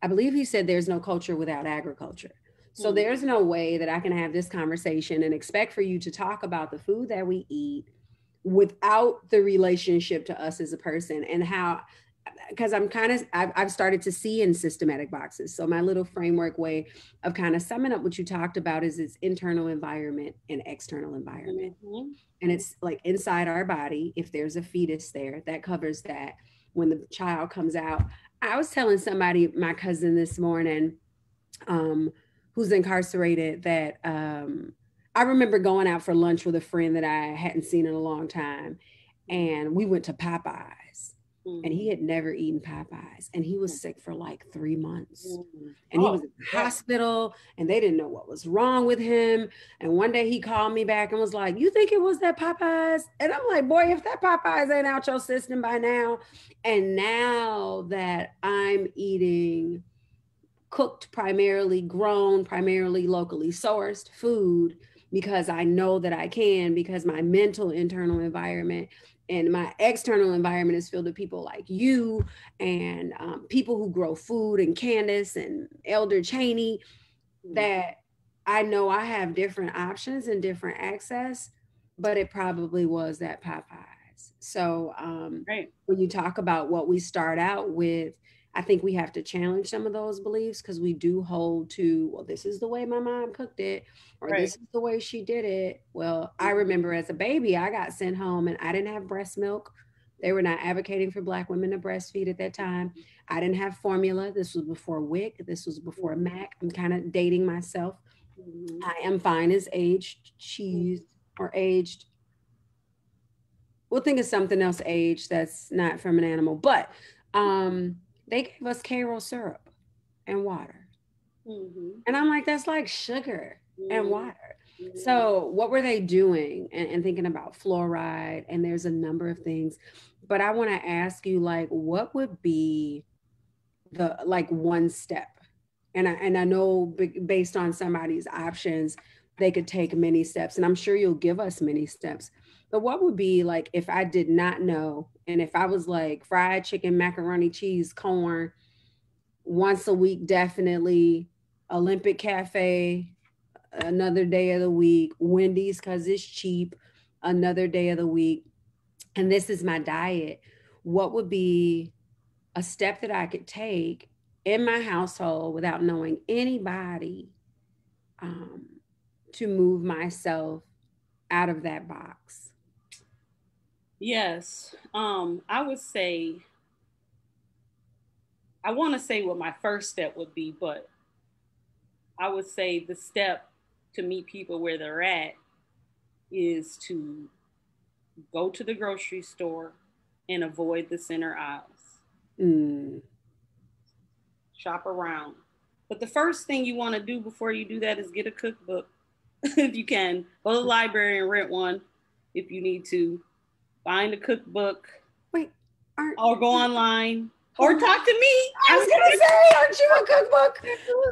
I believe he said there's no culture without agriculture. So there's no way that I can have this conversation and expect for you to talk about the food that we eat without the relationship to us as a person, and how, because I've started to see in systematic boxes. So my little framework way of kind of summing up what you talked about is its internal environment and external environment. And it's like inside our body, if there's a fetus there, that covers that. When the child comes out, I was telling somebody, my cousin this morning, who's incarcerated, that I remember going out for lunch with a friend that I hadn't seen in a long time. And we went to Popeyes. And he had never eaten Popeyes, and he was sick for like 3 months, and he was in the hospital, and they didn't know what was wrong with him. And one day he called me back and was like, "You think it was that Popeyes?" And I'm like, "Boy, if that Popeyes ain't out your system by now." And now that I'm eating cooked, primarily grown, primarily locally sourced food, because I know that I can, because my mental internal environment and my external environment is filled with people like you and people who grow food, and Candace and Elder Cheney, that I know I have different options and different access, but it probably was that Popeyes. has. So Right. when you talk about what we start out with, I think we have to challenge some of those beliefs because we do hold to, well, this is the way my mom cooked it, or Right. this is the way she did it. Well, I remember as a baby, I got sent home and I didn't have breast milk. They were not advocating for Black women to breastfeed at that time. I didn't have formula. This was before WIC. This was before MAC. I'm kind of dating myself. Mhm. I am fine as aged cheese or aged, we'll think of something else aged that's not from an animal, but they gave us Karo syrup and water. Mhm. And I'm like, that's like sugar and Mhm. water. So what were they doing? And thinking about fluoride, and there's a number of things. But I want to ask you, like, what would be the like one step? And I know based on somebody's options, they could take many steps, and I'm sure you'll give us many steps. But what would be like if I did not know, and if I was like fried chicken, macaroni, cheese, corn once a week, definitely Olympic Cafe another day of the week, Wendy's because it's cheap another day of the week, and this is my diet, what would be a step that I could take in my household without knowing anybody um, to move myself out of that box? Yes. I would say, I want to say what my first step would be, but I would say the step to meet people where they're at is to go to the grocery store and avoid the center aisles. Mm. Shop around. But the first thing you want to do before you do that is get a cookbook if you can. Go to the library and rent one if you need to. Find a cookbook. Wait, or go online or talk to me. I was gonna say, aren't you a cookbook?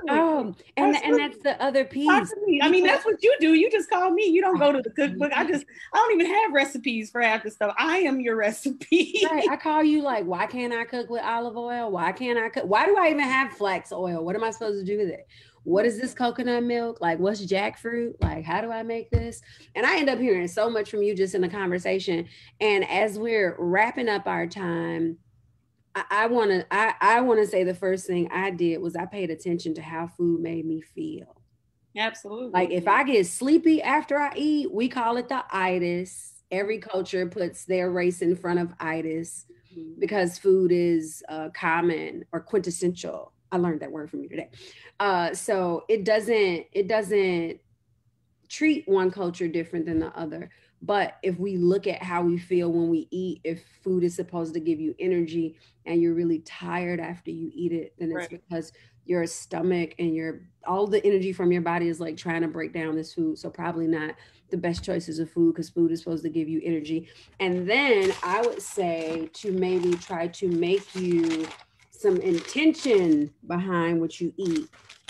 Absolutely. And that's the other piece. Talk to me. I mean, that's what you do. You just call me. You don't go to the cookbook. I don't even have recipes for half the stuff. I am your recipe. Right. I call you like, why can't I cook with olive oil? Why can't I cook? Why do I even have flax oil? What am I supposed to do with it? What is this coconut milk? Like, what's jackfruit? Like, how do I make this? And I end up hearing so much from you just in the conversation. And as we're wrapping up our time, I want to say the first thing I did was I paid attention to how food made me feel. Absolutely. Like if I get sleepy after I eat, we call it the itis. Every culture puts their race in front of itis because food is common or quintessential. I learned that word from you today. So it doesn't treat one culture different than the other. But if we look at how we feel when we eat, if food is supposed to give you energy and you're really tired after you eat it, then it's because your stomach and all the energy from your body is like trying to break down this food. So probably not the best choices of food because food is supposed to give you energy. And then I would say to maybe try to make you some intention behind what you eat.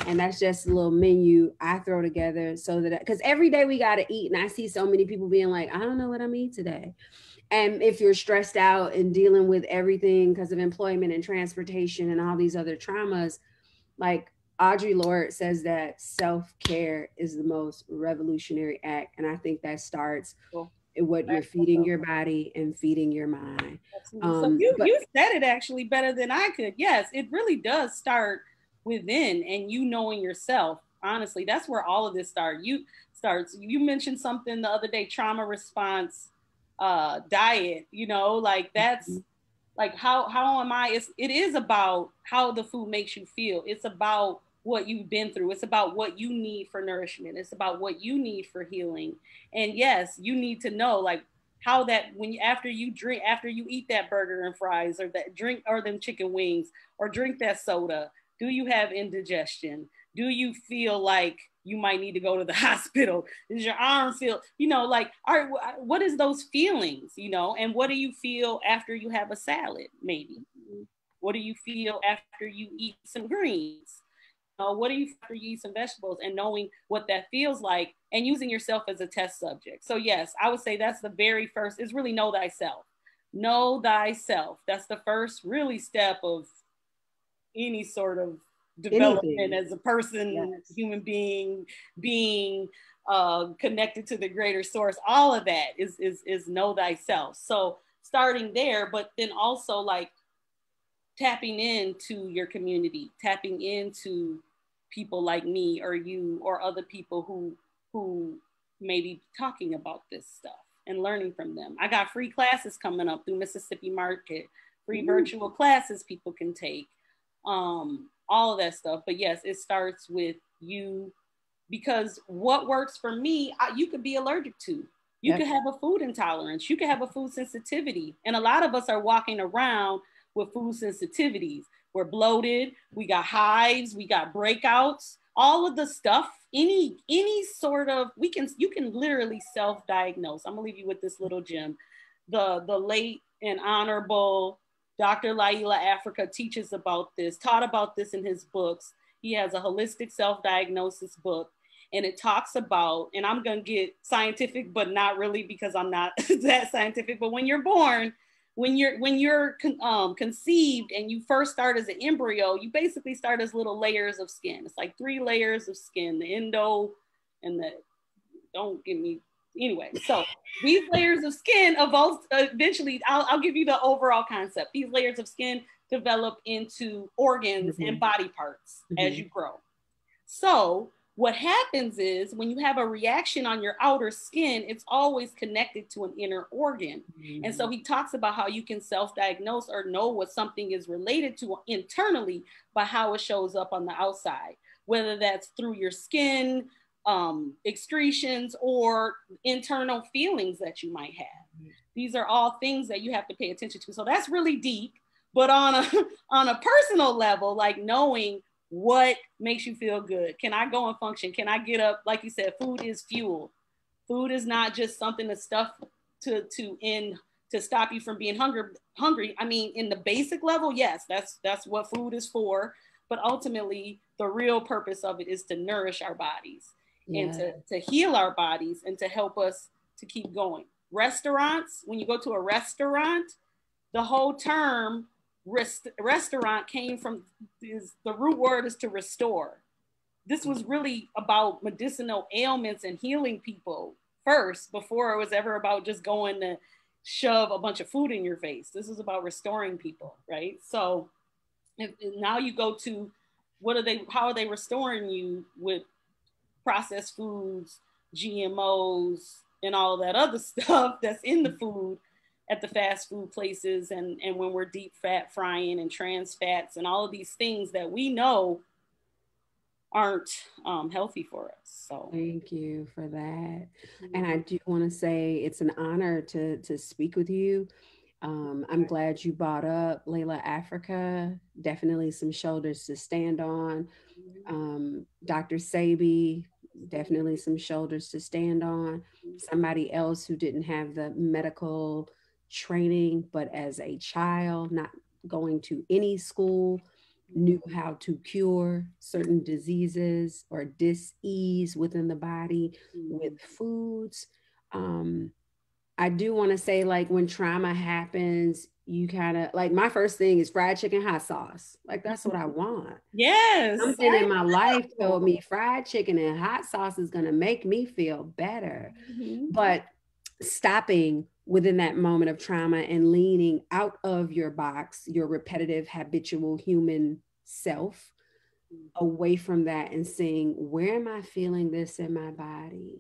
And that's just a little menu I throw together so that, because every day we got to eat. And I see so many people being like, I don't know what I'm eating today. And if you're stressed out and dealing with everything because of employment and transportation and all these other traumas, like Audre Lorde says that self-care is the most revolutionary act. And I think that starts in what you're feeding your body and feeding your mind. So you said it actually better than I could. Yes, it really does start within and you knowing yourself. Honestly, that's where all of this starts. You mentioned something the other day, trauma response diet, like that's like how am I? It is about how the food makes you feel. It's about what you've been through. It's about what you need for nourishment. It's about what you need for healing. And yes, you need to know like how that after you eat that burger and fries or that drink or them chicken wings or drink that soda, do you have indigestion? Do you feel like you might need to go to the hospital? Does your arm feel, like, all right, what is those feelings, and what do you feel after you have a salad, maybe? What do you feel after you eat some greens? What do you feel after you eat some vegetables? And knowing what that feels like and using yourself as a test subject. So yes, I would say that's the very first, is really know thyself. Know thyself. That's the first really step of any sort of development as a person, human being connected to the greater source. All of that is know thyself. So starting there, but then also like tapping into your community, tapping into people like me or you or other people who may be talking about this stuff and learning from them. I got free classes coming up through Mississippi Market, free virtual classes people can take, all of that stuff. But yes, it starts with you, because what works for me, you could be allergic to. You could have a food intolerance. You could have a food sensitivity. And a lot of us are walking around with food sensitivities. We're bloated. We got hives. We got breakouts. All of the stuff, any sort of, you can literally self-diagnose. I'm gonna leave you with this little gem. The late and honorable Dr. Laila Africa taught about this in his books. He has a holistic self-diagnosis book. And it talks about, and I'm going to get scientific, but not really, because I'm not that scientific. But when you're born, when you're conceived and you first start as an embryo, you basically start as little layers of skin. It's like 3 layers of skin, the endo and don't get me, anyway. So these layers of skin eventually, I'll give you the overall concept. These layers of skin develop into organs and body parts as you grow. So what happens is when you have a reaction on your outer skin, it's always connected to an inner organ. And so he talks about how you can self-diagnose or know what something is related to internally by how it shows up on the outside, whether that's through your skin, excretions, or internal feelings that you might have. These are all things that you have to pay attention to. So that's really deep, but on a personal level, like knowing what makes you feel good. Can I go and function? Can I get up? Like you said, food is fuel. Food is not just something to stuff to stop you from being hungry. I mean, in the basic level, yes, that's what food is for. But ultimately, the real purpose of it is to nourish our bodies and to heal our bodies and to help us to keep going. Restaurants, when you go to a restaurant, the whole term restaurant came from the root word is to restore. This was really about medicinal ailments and healing people first, before it was ever about just going to shove a bunch of food in your face. This is about restoring people, right? So now you go to how are they restoring you with processed foods, GMOs, and all that other stuff that's in the food at the fast food places, and when we're deep fat frying and trans fats and all of these things that we know aren't healthy for us. So thank you for that. And I do want to say it's an honor to speak with you. I'm glad you brought up Layla Africa. Definitely some shoulders to stand on. Dr. Sabi, definitely some shoulders to stand on. Somebody else who didn't have the medical training, but as a child, not going to any school, knew how to cure certain diseases or dis-ease within the body with foods. I do want to say, like, when trauma happens, you kind of like, my first thing is fried chicken hot sauce. Like, that's what I want. Yes. Something in my life told me fried chicken and hot sauce is going to make me feel better. But stopping within that moment of trauma and leaning out of your box, your repetitive, habitual human self, away from that and saying, where am I feeling this in my body?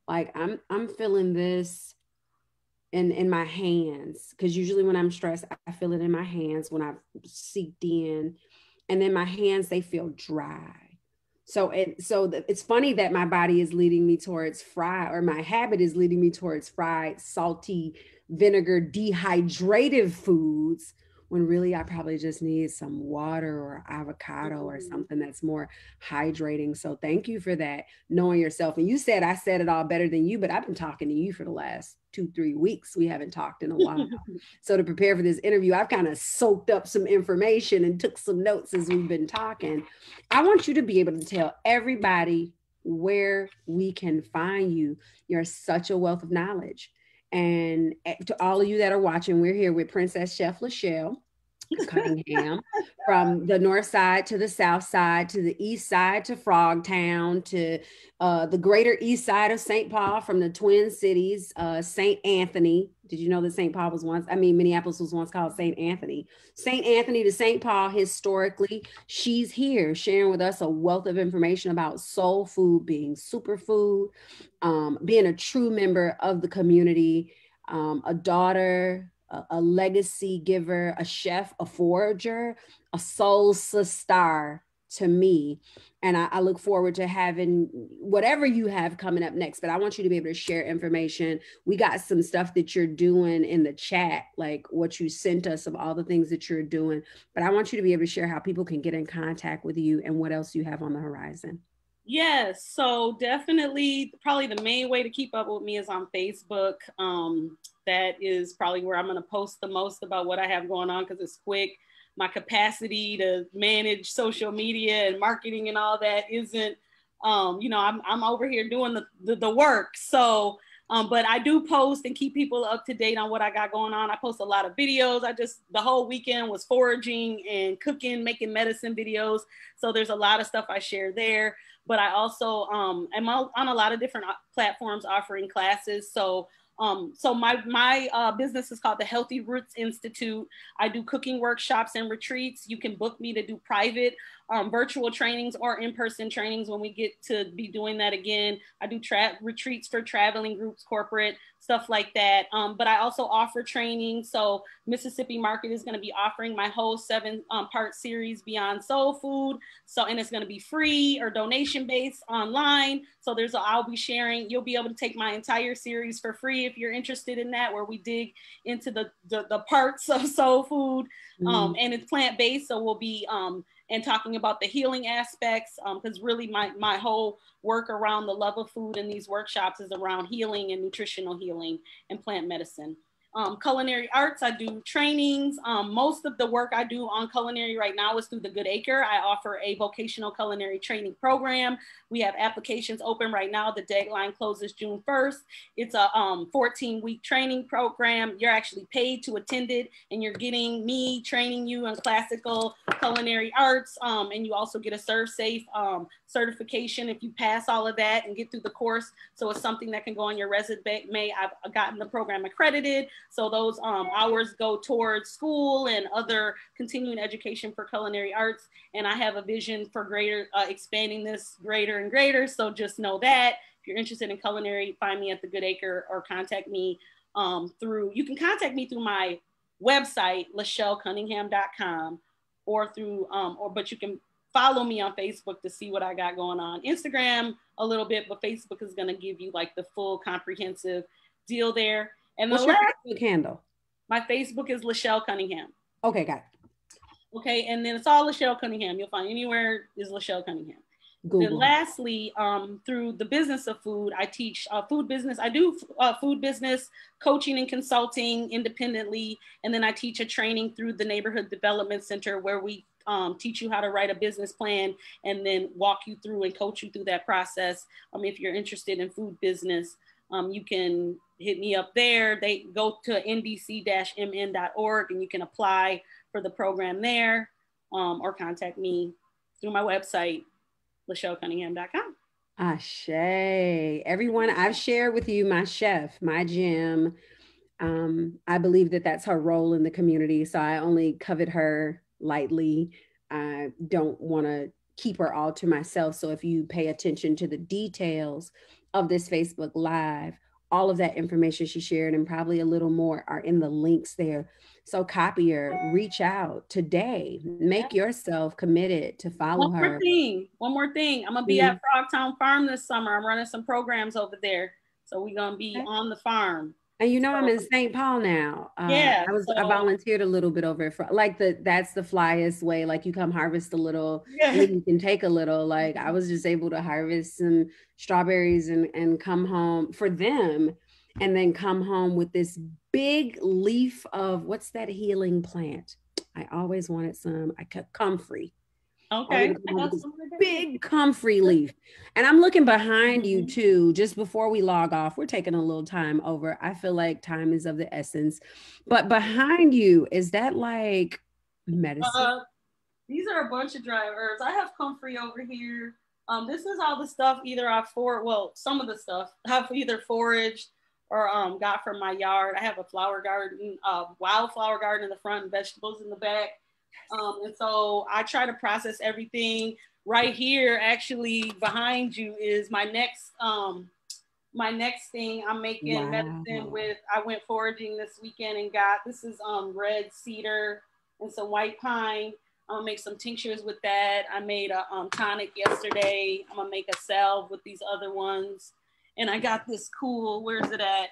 Like, I'm feeling this in my hands, because usually when I'm stressed, I feel it in my hands when I've seeped in, and then my hands, they feel dry. So it's funny that my body is leading me towards fried, or my habit is leading me towards fried, salty, vinegar, dehydrated foods, when really I probably just need some water or avocado or something that's more hydrating. So thank you for that, knowing yourself. And you said I said it all better than you, but I've been talking to you for the last 2-3 weeks. We haven't talked in a while. So to prepare for this interview, I've kind of soaked up some information and took some notes as we've been talking. I want you to be able to tell everybody where we can find you. You're such a wealth of knowledge. And to all of you that are watching, we're here with Princess Chef Lachelle Cunningham, from the north side to the south side, to the east side, to Frogtown, to the greater east side of St. Paul, from the Twin Cities, St. Anthony, Did you know that Minneapolis was once called St. Anthony? St. Anthony to St. Paul, historically, she's here sharing with us a wealth of information about soul food being superfood, being a true member of the community, a daughter, a legacy giver, a chef, a forager, a soul star to me. And I look forward to having whatever you have coming up next, but I want you to be able to share information. We got some stuff that you're doing in the chat, like what you sent us of all the things that you're doing, but I want you to be able to share how people can get in contact with you and what else you have on the horizon. Yes, so definitely, probably the main way to keep up with me is on Facebook. That is probably where I'm going to post the most about what I have going on because it's quick. My capacity to manage social media and marketing and all that isn't, I'm over here doing the work. So, but I do post and keep people up to date on what I got going on. I post a lot of videos. The whole weekend was foraging and cooking, making medicine videos. So there's a lot of stuff I share there. But I also am on a lot of different platforms offering classes. So my business is called the Healthy Roots Institute. I do cooking workshops and retreats. You can book me to do private virtual trainings or in-person trainings when we get to be doing that again. I do retreats for traveling groups, corporate, stuff like that. But I also offer training. So Mississippi Market is going to be offering my whole 7-part series Beyond Soul Food. And it's going to be free or donation-based online. So I'll be sharing, you'll be able to take my entire series for free if you're interested in that, where we dig into the parts of soul food. And it's plant-based. So we'll be, and talking about the healing aspects, because really my whole work around the love of food in these workshops is around healing and nutritional healing and plant medicine. Culinary arts, I do trainings. Most of the work I do on culinary right now is through the Good Acre. I offer a vocational culinary training program. We have applications open right now. The deadline closes June 1st. It's a 14-week training program. You're actually paid to attend it, and you're getting me training you in classical culinary arts. And you also get a ServSafe certification if you pass all of that and get through the course. So it's something that can go on your resume. I've gotten the program accredited. So those hours go towards school and other continuing education for culinary arts. And I have a vision for expanding this greater and greater. So just know that if you're interested in culinary, find me at the Good Acre or contact me you can contact me through my website, LachelleCunningham.com, but you can follow me on Facebook to see what I got going on. Instagram a little bit, but Facebook is going to give you like the full comprehensive deal there. And what's your Facebook handle? My Facebook is Lachelle Cunningham. Okay, got it. Okay, and then it's all Lachelle Cunningham. You'll find anywhere is Lachelle Cunningham. Google. Then lastly, through the business of food, I teach food business. I do food business coaching and consulting independently. And then I teach a training through the Neighborhood Development Center where we teach you how to write a business plan and then walk you through and coach you through that process. If you're interested in food business, you can hit me up there. They go to ndc-mn.org and you can apply for the program there, or contact me through my website, LachelleCunningham.com. Ashe. Everyone, I've shared with you my chef, my gym. I believe that that's her role in the community. So I only covet her lightly. I don't want to keep her all to myself. So if you pay attention to the details of this Facebook Live, all of that information she shared and probably a little more are in the links there. So copy her, reach out today, make yourself committed to follow her. One more thing. I'm going to be at Frogtown Farm this summer. I'm running some programs over there. So we're going to be on the farm. And I'm in St. Paul now. I volunteered a little bit over for that's the flyest way. Like you come harvest a little, and then you can take a little. Like I was just able to harvest some strawberries and come home for them, and then come home with this big leaf of what's that healing plant? I always wanted some. Comfrey. Okay. Big comfrey leaf. And I'm looking behind you too, just before we log off. We're taking a little time over. I feel like time is of the essence. But behind you, is that like medicine? These are a bunch of dry herbs. I have comfrey over here. This is all the stuff some of the stuff I've either foraged or got from my yard. I have a flower garden, wildflower garden in the front and vegetables in the back. And so I try to process everything. Right here, actually behind you, is my next thing. I'm making medicine with, I went foraging this weekend and got, this is red cedar and some white pine. I'm gonna make some tinctures with that. I made a tonic yesterday. I'm gonna make a salve with these other ones. And I got this cool, where's it at?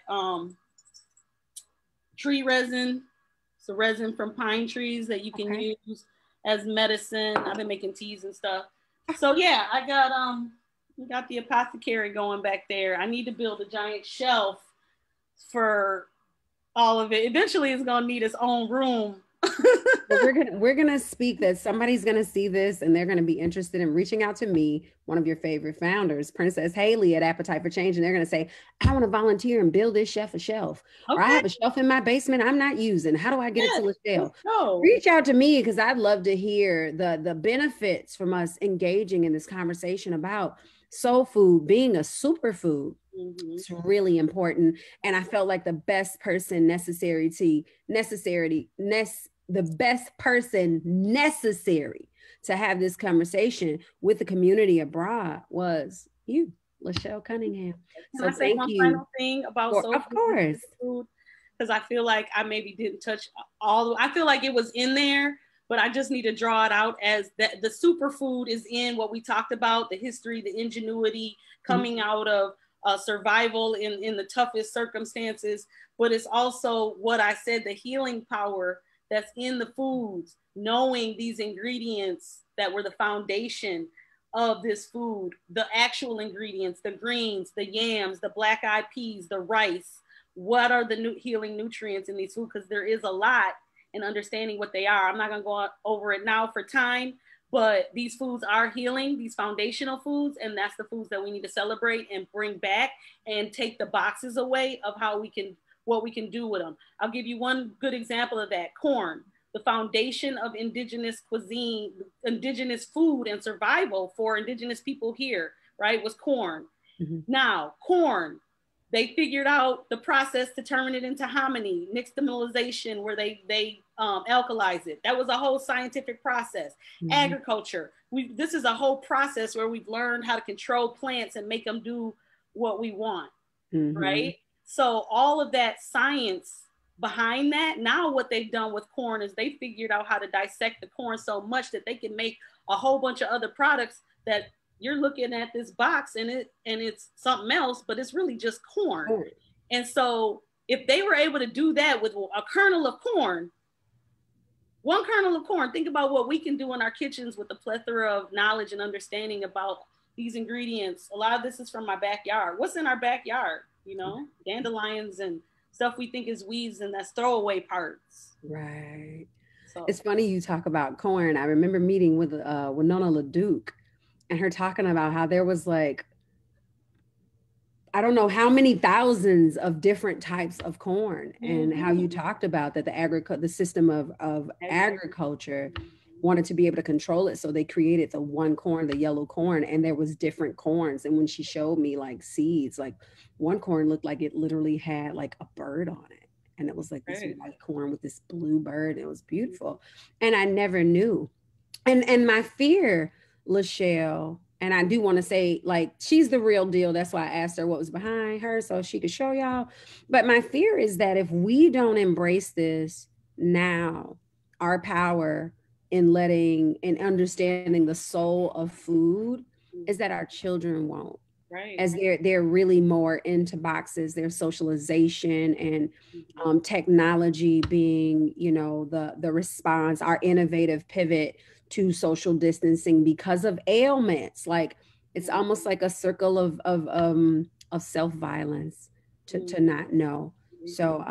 Tree resin. It's a resin from pine trees that you can use as medicine. I've been making teas and stuff. So yeah, I got the apothecary going back there. I need to build a giant shelf for all of it. Eventually it's gonna need its own room. we're gonna speak that somebody's gonna see this and they're gonna be interested in reaching out to me, one of your favorite founders, Princess Haley at Appetite for Change, and they're gonna say, I want to volunteer and build this chef a shelf. Or I have a shelf in my basement I'm not using. How do I get it to Lachelle? Reach out to me, because I'd love to hear the benefits from us engaging in this conversation about soul food being a superfood. It's really important. And I felt like the best person necessary to have this conversation with the community abroad was you, Lachelle Cunningham. Can I say one final thing about soul food? Of course. Because I feel like I maybe didn't touch I feel like it was in there, but I just need to draw it out as that the superfood is in what we talked about, the history, the ingenuity coming out of survival in the toughest circumstances. But it's also what I said, the healing power that's in the foods, knowing these ingredients that were the foundation of this food, the actual ingredients, the greens, the yams, the black eyed peas, the rice. What are the healing nutrients in these foods? Because there is a lot in understanding what they are. I'm not going to go over it now for time, but these foods are healing, these foundational foods, and that's the foods that we need to celebrate and bring back and take the boxes away of what we can do with them. I'll give you one good example of that. Corn, the foundation of indigenous cuisine, indigenous food and survival for indigenous people here, right, was corn. Now, corn, they figured out the process to turn it into hominy, nixtamalization, where they alkalize it. That was a whole scientific process. Agriculture, this is a whole process where we've learned how to control plants and make them do what we want, right? So all of that science behind that, now what they've done with corn is they figured out how to dissect the corn so much that they can make a whole bunch of other products that you're looking at this box and it's something else, but it's really just corn. And so if they were able to do that with a kernel of corn, one kernel of corn, think about what we can do in our kitchens with the plethora of knowledge and understanding about these ingredients. A lot of this is from my backyard. What's in our backyard? You know, dandelions and stuff we think is weeds, and that's throwaway parts. Right. So it's funny you talk about corn. I remember meeting with Winona LaDuke and her talking about how there was like, I don't know how many thousands of different types of corn, and how you talked about that the system of agriculture wanted to be able to control it. So they created the one corn, the yellow corn, and there was different corns. And when she showed me like seeds, like one corn looked like it literally had like a bird on it. And it was like this white corn with this blue bird. It was beautiful. And I never knew. And my fear, Lachelle, and I do want to say, like, she's the real deal. That's why I asked her what was behind her so she could show y'all. But my fear is that if we don't embrace this now, our power in letting and understanding the soul of food, is that our children won't. Right. As they're really more into boxes, their socialization and technology being, you know, the response, our innovative pivot to social distancing because of ailments. Like it's almost like a circle of self-violence to not know. So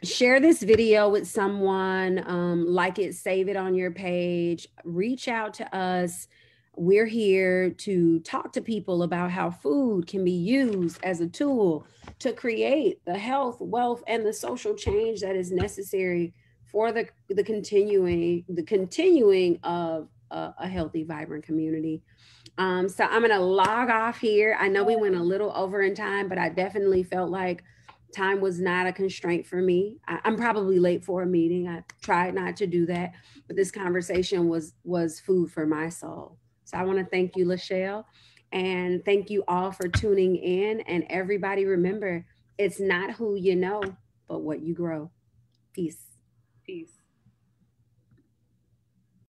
share this video with someone, like it, save it on your page, reach out to us. We're here to talk to people about how food can be used as a tool to create the health, wealth, and the social change that is necessary for the continuing of a healthy, vibrant community. So I'm gonna log off here. I know we went a little over in time, but I definitely felt like time was not a constraint for me. I'm probably late for a meeting. I tried not to do that, but this conversation was food for my soul. So I want to thank you, Lachelle, and thank you all for tuning in. And everybody, remember, it's not who you know, but what you grow. Peace. Peace.